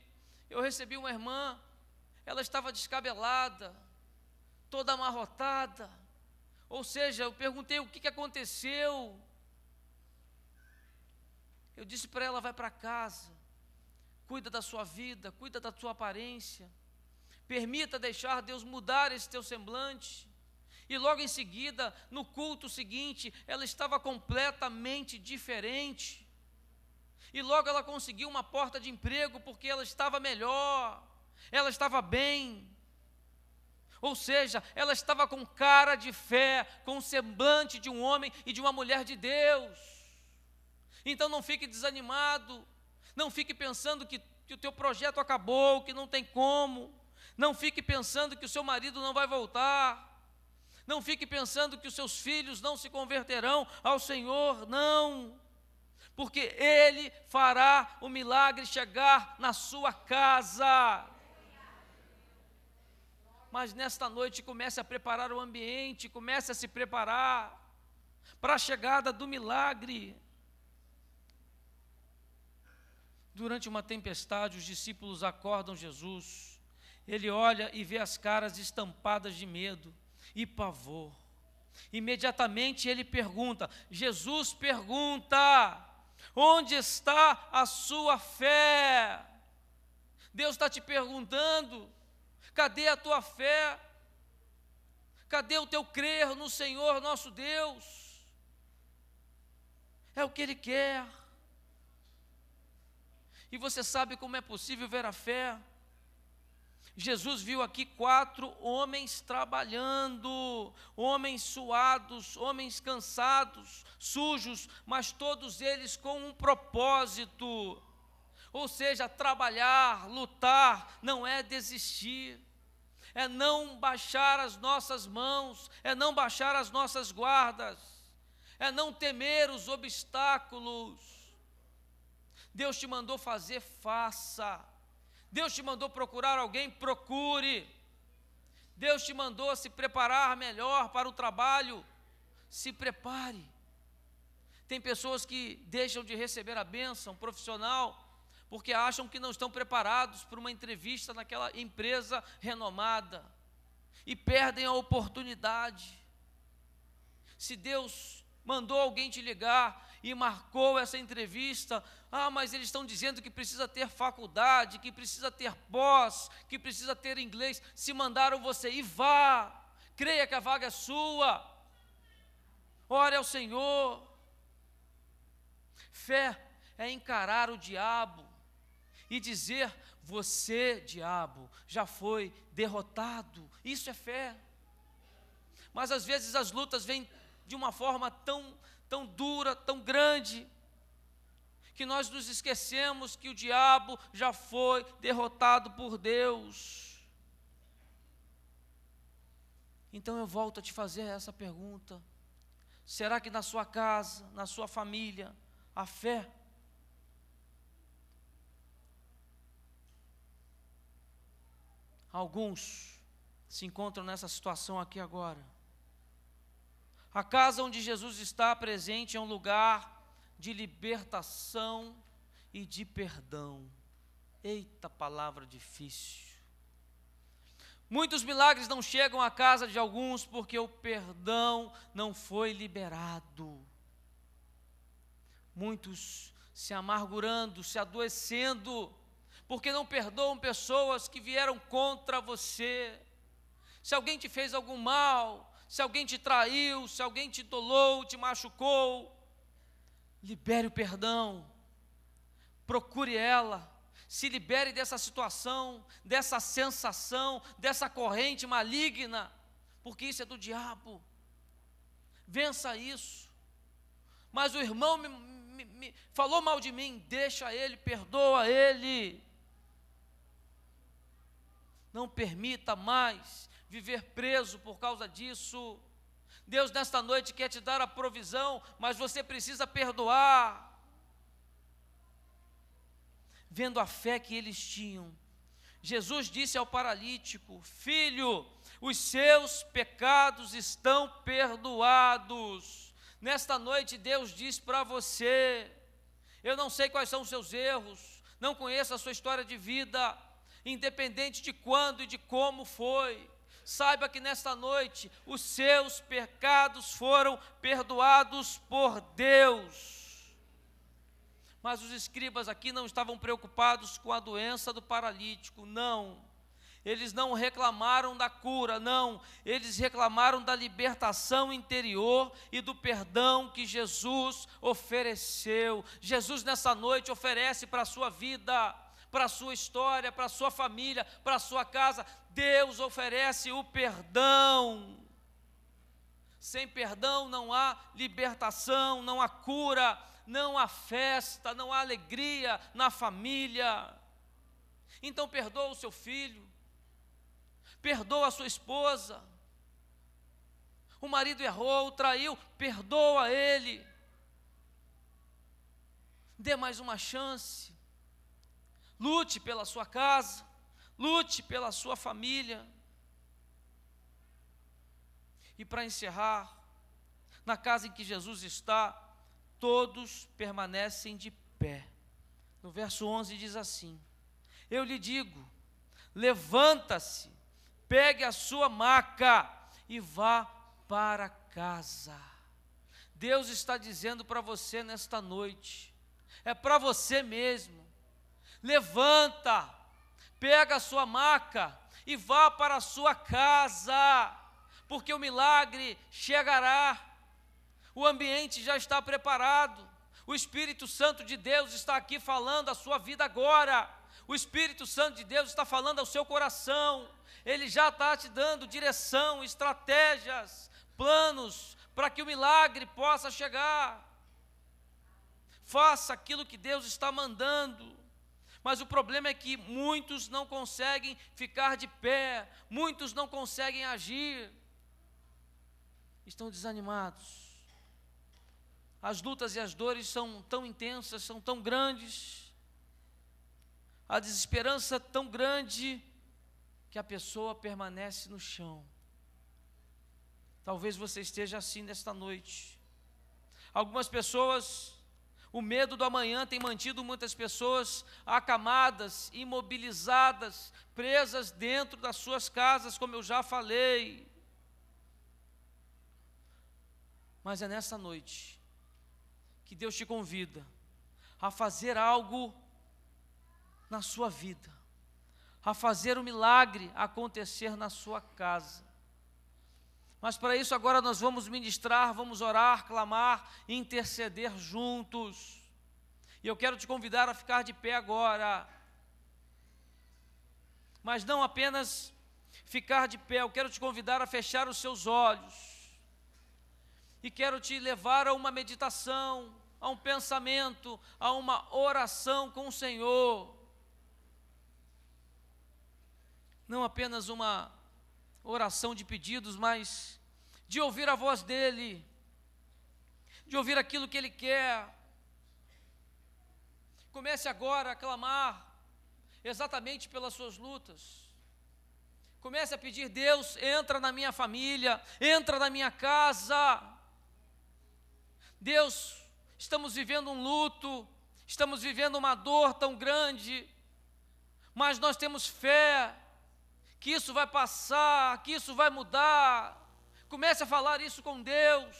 eu recebi uma irmã, ela estava descabelada, toda amarrotada, ou seja, eu perguntei o que aconteceu. Eu disse para ela: vai para casa, cuida da sua vida, cuida da sua aparência, permita deixar Deus mudar esse teu semblante. E logo em seguida, no culto seguinte, ela estava completamente diferente. E logo ela conseguiu uma porta de emprego, porque ela estava melhor, ela estava bem. Ou seja, ela estava com cara de fé, com o semblante de um homem e de uma mulher de Deus. Então não fique desanimado, não fique pensando que o teu projeto acabou, que não tem como. Não fique pensando que o seu marido não vai voltar. Não fique pensando que os seus filhos não se converterão ao Senhor, não. Porque Ele fará o milagre chegar na sua casa. Mas nesta noite comece a preparar o ambiente, comece a se preparar para a chegada do milagre. Durante uma tempestade, os discípulos acordam Jesus. Ele olha e vê as caras estampadas de medo e pavor. Imediatamente ele pergunta, Jesus pergunta, onde está a sua fé? Deus está te perguntando, cadê a tua fé? Cadê o teu crer no Senhor nosso Deus? É o que Ele quer. E você sabe como é possível ver a fé? Jesus viu aqui 4 homens trabalhando, homens suados, homens cansados, sujos, mas todos eles com um propósito. Ou seja, trabalhar, lutar, não é desistir, é não baixar as nossas mãos, é não baixar as nossas guardas, é não temer os obstáculos. Deus te mandou fazer, faça. Deus te mandou procurar alguém, procure. Deus te mandou se preparar melhor para o trabalho, se prepare. Tem pessoas que deixam de receber a bênção profissional porque acham que não estão preparados para uma entrevista naquela empresa renomada e perdem a oportunidade. Se Deus mandou alguém te ligar e marcou essa entrevista, mas eles estão dizendo que precisa ter faculdade, que precisa ter pós, que precisa ter inglês. Se mandaram você ir, vá, creia que a vaga é sua, ore ao Senhor. Fé é encarar o diabo e dizer, você, diabo, já foi derrotado. Isso é fé. Mas às vezes as lutas vêm de uma forma tão dura, tão grande, que nós nos esquecemos que o diabo já foi derrotado por Deus. Então eu volto a te fazer essa pergunta: será que na sua casa, na sua família, a fé? Alguns se encontram nessa situação aqui agora. A casa onde Jesus está presente é um lugar de libertação e de perdão. Eita, palavra difícil. Muitos milagres não chegam à casa de alguns porque o perdão não foi liberado. Muitos se amargurando, se adoecendo, porque não perdoam pessoas que vieram contra você. Se alguém te fez algum mal, se alguém te traiu, se alguém te dolou, te machucou, libere o perdão, procure ela, se libere dessa situação, dessa sensação, dessa corrente maligna, porque isso é do diabo. Vença isso. Mas o irmão me falou mal de mim, deixa ele, perdoa ele. Não permita mais viver preso por causa disso. Deus nesta noite quer te dar a provisão, mas você precisa perdoar. Vendo a fé que eles tinham, Jesus disse ao paralítico: filho, os seus pecados estão perdoados. Nesta noite Deus diz para você: eu não sei quais são os seus erros, não conheço a sua história de vida, independente de quando e de como foi, saiba que nesta noite os seus pecados foram perdoados por Deus. Mas os escribas aqui não estavam preocupados com a doença do paralítico, não. Eles não reclamaram da cura, não. Eles reclamaram da libertação interior e do perdão que Jesus ofereceu. Jesus nessa noite oferece para a sua vida, para a sua história, para a sua família, para a sua casa. Deus oferece o perdão. Sem perdão não há libertação, não há cura, não há festa, não há alegria na família. Então perdoa o seu filho, perdoa a sua esposa. O marido errou, traiu, perdoa ele. Dê mais uma chance. Lute pela sua casa, lute pela sua família. E para encerrar, na casa em que Jesus está, todos permanecem de pé. No verso 11 diz assim: eu lhe digo, levanta-se, pegue a sua maca e vá para casa. Deus está dizendo para você nesta noite, é para você mesmo: levanta, pega a sua maca e vá para a sua casa, porque o milagre chegará. O ambiente já está preparado. O Espírito Santo de Deus está aqui falando a sua vida agora. O Espírito Santo de Deus está falando ao seu coração. Ele já está te dando direção, estratégias, planos para que o milagre possa chegar. Faça aquilo que Deus está mandando. Mas o problema é que muitos não conseguem ficar de pé, muitos não conseguem agir, estão desanimados. As lutas e as dores são tão intensas, são tão grandes, a desesperança tão grande, que a pessoa permanece no chão. Talvez você esteja assim nesta noite. Algumas pessoas, o medo do amanhã tem mantido muitas pessoas acamadas, imobilizadas, presas dentro das suas casas, como eu já falei. Mas é nessa noite que Deus te convida a fazer algo na sua vida, a fazer o milagre acontecer na sua casa. Mas para isso agora nós vamos ministrar, vamos orar, clamar, interceder juntos. E eu quero te convidar a ficar de pé agora. Mas não apenas ficar de pé, eu quero te convidar a fechar os seus olhos. E quero te levar a uma meditação, a um pensamento, a uma oração com o Senhor. Não apenas uma oração de pedidos, mas de ouvir a voz dEle, de ouvir aquilo que Ele quer. Comece agora a clamar exatamente pelas suas lutas. Comece a pedir: Deus, entra na minha família, entra na minha casa. Deus, estamos vivendo um luto, estamos vivendo uma dor tão grande, mas nós temos fé que isso vai passar, que isso vai mudar. Comece a falar isso com Deus.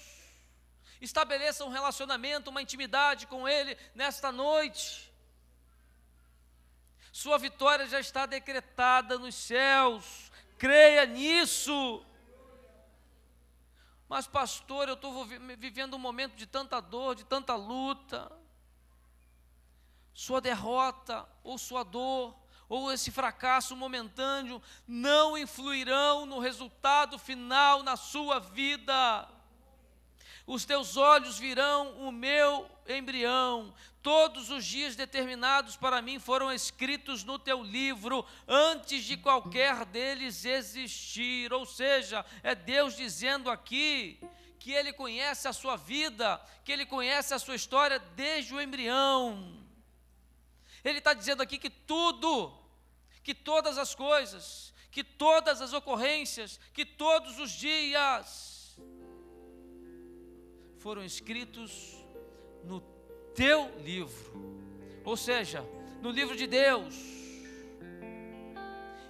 Estabeleça um relacionamento, uma intimidade com Ele nesta noite. Sua vitória já está decretada nos céus. Creia nisso. Mas pastor, eu estou vivendo um momento de tanta dor, de tanta luta. Sua derrota ou sua dor ou esse fracasso momentâneo não influirão no resultado final na sua vida. Os teus olhos virão o meu embrião. Todos os dias determinados para mim foram escritos no teu livro, antes de qualquer deles existir. Ou seja, é Deus dizendo aqui que Ele conhece a sua vida, que Ele conhece a sua história desde o embrião. Ele está dizendo aqui que tudo, que todas as coisas, que todas as ocorrências, que todos os dias foram escritos no teu livro, ou seja, no livro de Deus.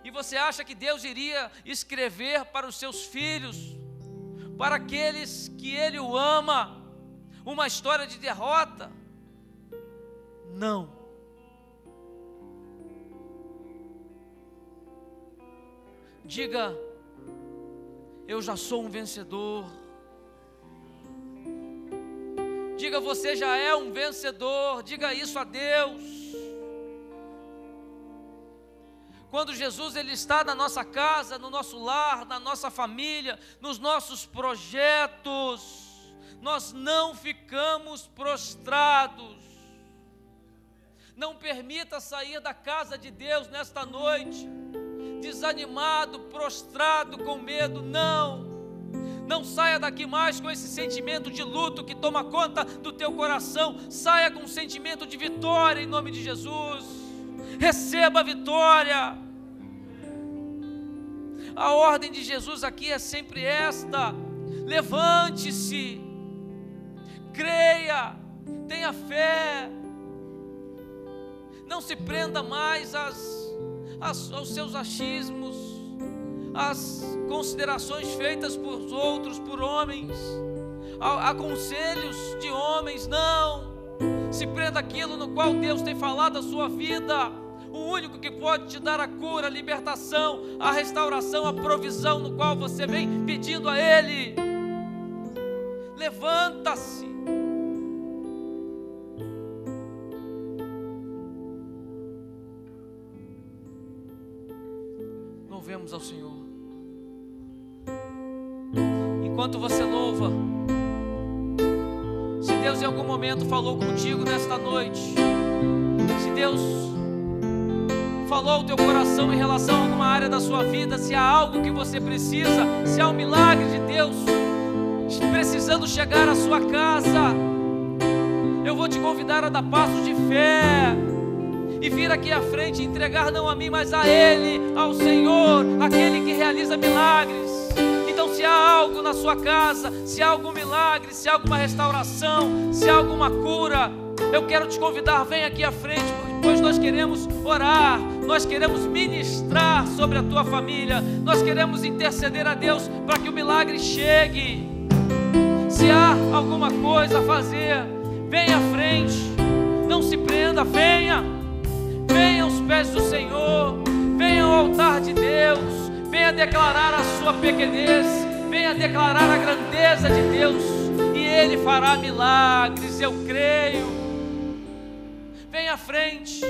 E você acha que Deus iria escrever para os seus filhos, para aqueles que Ele o ama, uma história de derrota? Não. Diga: eu já sou um vencedor. Diga: você já é um vencedor. Diga isso a Deus. Quando Jesus ele está na nossa casa, no nosso lar, na nossa família, nos nossos projetos, nós não ficamos prostrados. Não permita sair da casa de Deus nesta noite desanimado, prostrado, com medo. Não saia daqui mais com esse sentimento de luto que toma conta do teu coração. Saia com um sentimento de vitória em nome de Jesus. Receba a vitória. A ordem de Jesus aqui é sempre esta: levante-se, creia, tenha fé, não se prenda mais aos seus achismos, às considerações feitas por outros, por homens, a conselhos de homens. Não se prenda àquilo no qual Deus tem falado a sua vida. O único que pode te dar a cura, a libertação, a restauração, a provisão, no qual você vem pedindo a Ele. Levanta-se. Louvemos ao Senhor. Enquanto você louva, se Deus em algum momento falou contigo nesta noite, se Deus falou ao teu coração em relação a alguma área da sua vida, se há algo que você precisa, se há um milagre de Deus precisando chegar à sua casa, eu vou te convidar a dar passos de fé e vir aqui à frente e entregar não a mim, mas a Ele, ao Senhor, aquele que realiza milagres. Então, se há algo na sua casa, se há algum milagre, se há alguma restauração, se há alguma cura, eu quero te convidar, vem aqui à frente, pois nós queremos orar, nós queremos ministrar sobre a tua família, nós queremos interceder a Deus para que o milagre chegue. Se há alguma coisa a fazer, venha à frente, não se prenda, venha aos pés do Senhor, venha ao altar de Deus, venha declarar a sua pequenez, venha declarar a grandeza de Deus, e Ele fará milagres, eu creio. Venha à frente,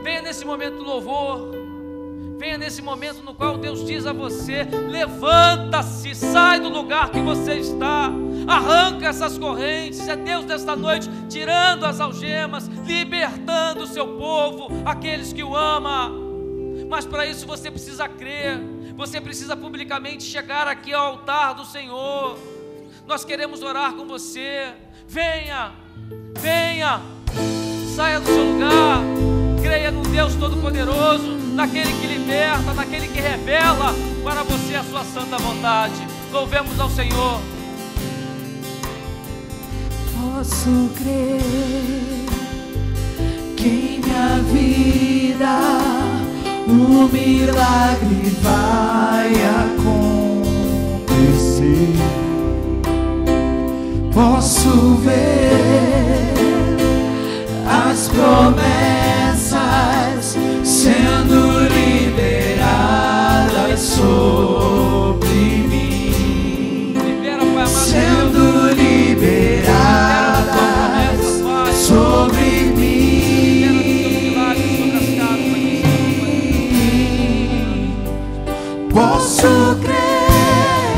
venha nesse momento do louvor, venha nesse momento no qual Deus diz a você: levanta-se, sai do lugar que você está, arranca essas correntes. É Deus nesta noite tirando as algemas, libertando o seu povo, aqueles que o amam. Mas para isso você precisa crer, você precisa publicamente chegar aqui ao altar do Senhor. Nós queremos orar com você. Venha, saia do seu lugar, creia no Deus Todo-Poderoso, naquele que liberta, naquele que revela para você a sua santa vontade. Louvemos ao Senhor. Posso crer que em minha vida o milagre vai acontecer. Posso ver as promessas sendo liberadas sobre mim, sendo liberadas sobre mim. Posso crer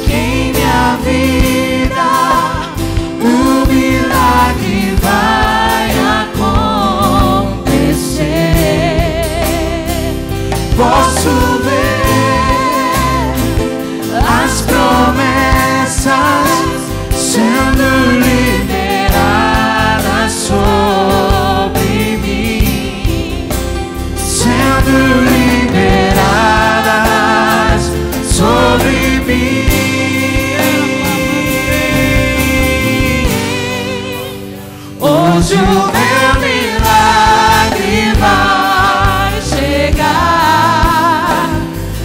que em minha vida o milagre vai acontecer. Posso ver as promessas sendo liberadas sobre mim, sendo liberadas sobre mim. Hoje o meu milagre vai chegar.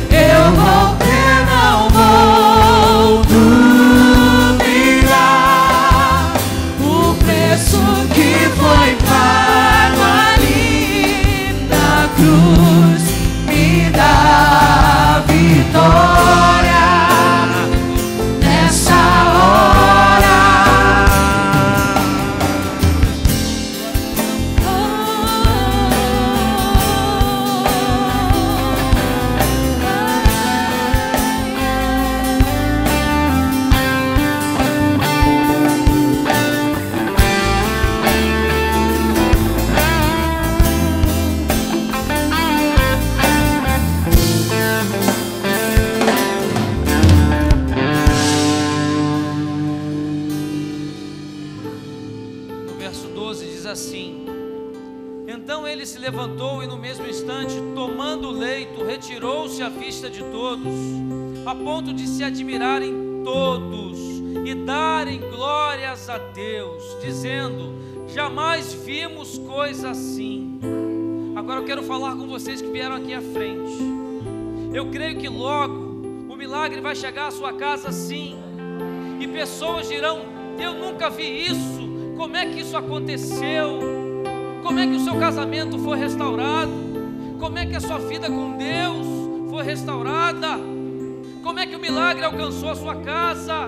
Eu vou crer, não vou duvidar. O preço que foi pago ali na cruz me dá vitória nessa hora. 12 diz assim: então ele se levantou e no mesmo instante, tomando o leito, retirou-se à vista de todos, a ponto de se admirarem todos e darem glórias a Deus, dizendo: jamais vimos coisa assim. Agora eu quero falar com vocês que vieram aqui à frente. Eu creio que logo o milagre vai chegar à sua casa, sim, e pessoas dirão: eu nunca vi isso. Como é que isso aconteceu? Como é que o seu casamento foi restaurado? Como é que a sua vida com Deus foi restaurada? Como é que o milagre alcançou a sua casa?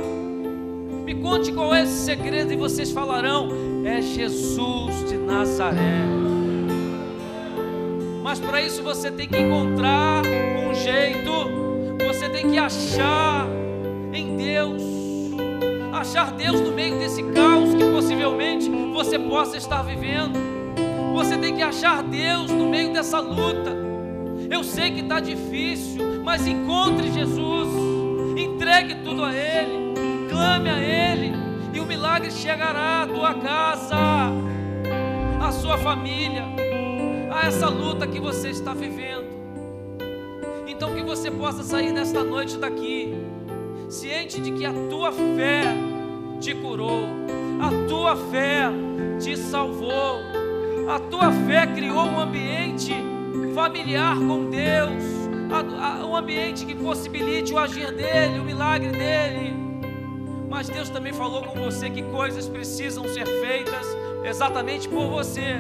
Me conte qual é esse segredo e vocês falarão: é Jesus de Nazaré. Mas para isso você tem que encontrar um jeito, você tem que achar em Deus, achar Deus no meio desse caos que possivelmente você possa estar vivendo. Você tem que achar Deus no meio dessa luta. Eu sei que está difícil, mas encontre Jesus, entregue tudo a Ele, clame a Ele, e o milagre chegará à tua casa, à sua família, a essa luta que você está vivendo. Então que você possa sair nesta noite daqui, ciente de que a tua fé te curou, a tua fé te salvou, a tua fé criou um ambiente familiar com Deus, um ambiente que possibilite o agir dEle, o milagre dEle. Mas Deus também falou com você que coisas precisam ser feitas exatamente por você.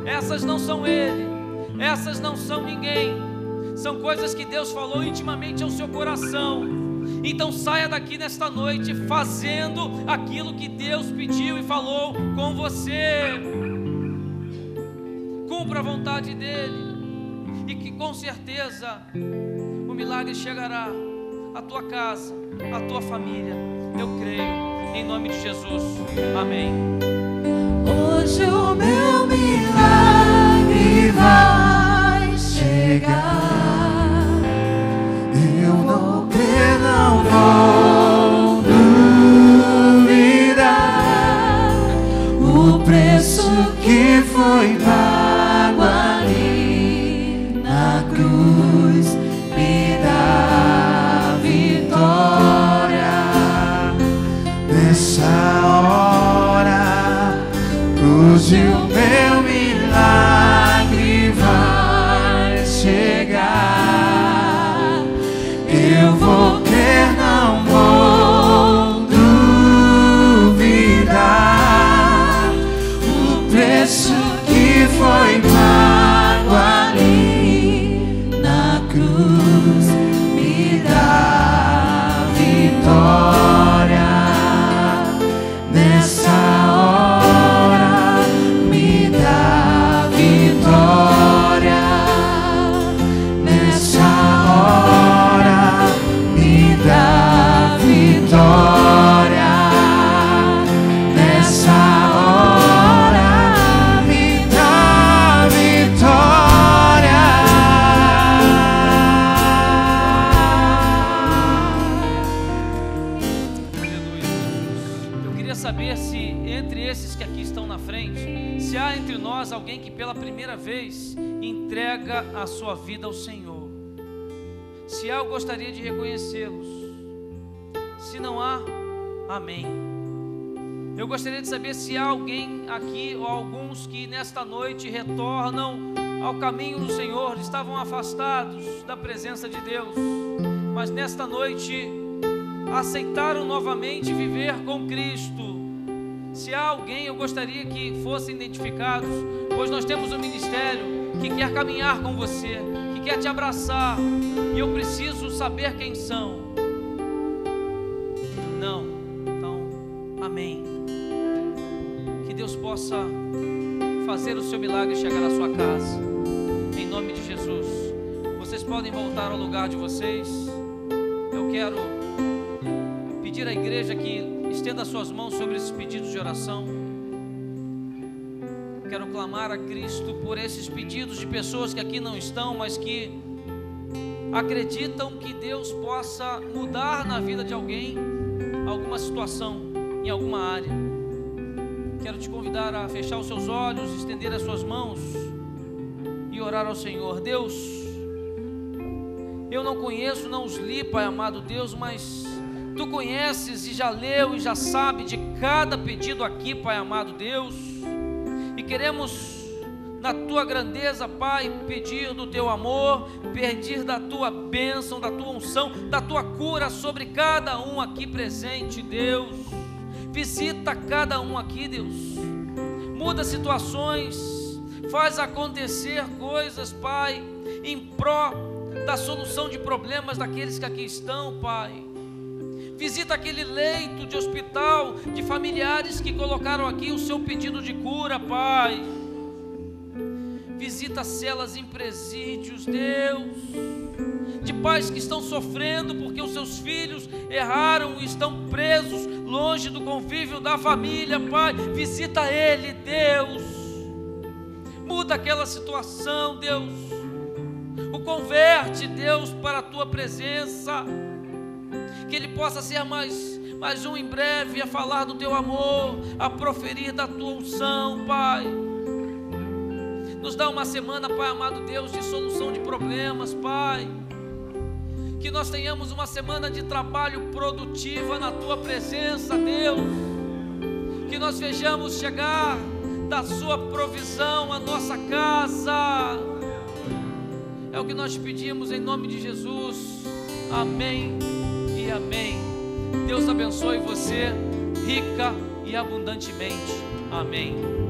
Essas não são Ele, essas não são ninguém, são coisas que Deus falou intimamente ao seu coração. Então saia daqui nesta noite fazendo aquilo que Deus pediu e falou com você. Cumpra a vontade dEle, e que com certeza o milagre chegará à tua casa, à tua família. Eu creio, em nome de Jesus. Amém. Hoje o meu milagre vai chegar. Eu não creio, não vou duvidar. O preço que foi pago ali na cruz me dá vitória. Nessa hora, hoje o meu milagre vai chegar. Eu vou crer, não vou duvidar. O preço que foi pago ali na cruz me dá vitória. Nessa hora me dá vitória. Nessa hora me dá vitória. Nessa hora me dá vitória. Aleluia. Eu queria saber se entre esses que aqui estão na frente, se há entre nós alguém que pela primeira vez entrega a sua vida ao Senhor. Se há, eu gostaria de reconhecê-los. Se não há, amém. Eu gostaria de saber se há alguém aqui ou alguns que nesta noite retornam ao caminho do Senhor, estavam afastados da presença de Deus, mas nesta noite aceitaram novamente viver com Cristo. Se há alguém, eu gostaria que fossem identificados, pois nós temos um ministério que quer caminhar com você, que quer te abraçar, e eu preciso saber quem são. Não, então, amém. Que Deus possa fazer o seu milagre chegar à sua casa, em nome de Jesus. Vocês podem voltar ao lugar de vocês. Eu quero pedir à igreja que estenda suas mãos sobre esses pedidos de oração. Quero clamar a Cristo por esses pedidos de pessoas que aqui não estão, mas que acreditam que Deus possa mudar na vida de alguém, alguma situação, em alguma área. Quero te convidar a fechar os seus olhos, estender as suas mãos e orar ao Senhor. Deus, eu não conheço, não os li, Pai amado Deus, mas Tu conheces e já leu e já sabe de cada pedido aqui, Pai amado Deus, e queremos, na Tua grandeza, Pai, pedir do Teu amor, pedir da Tua bênção, da Tua unção, da Tua cura sobre cada um aqui presente, Deus. Visita cada um aqui, Deus. Muda situações, faz acontecer coisas, Pai, em pró da solução de problemas daqueles que aqui estão, Pai. Visita aquele leito de hospital, de familiares que colocaram aqui o seu pedido de cura, Pai. Visita celas em presídios, Deus, de pais que estão sofrendo porque os seus filhos erraram e estão presos, longe do convívio da família, Pai. Visita ele, Deus. Muda aquela situação, Deus. O converte, Deus, para a Tua presença. Que ele possa ser mais um em breve a falar do Teu amor, a proferir da Tua unção, Pai. Nos dá uma semana, Pai amado Deus, de solução de problemas, Pai. Que nós tenhamos uma semana de trabalho produtiva na Tua presença, Deus. Que nós vejamos chegar da Sua provisão à nossa casa. É o que nós te pedimos em nome de Jesus. Amém e amém. Deus abençoe você rica e abundantemente. Amém.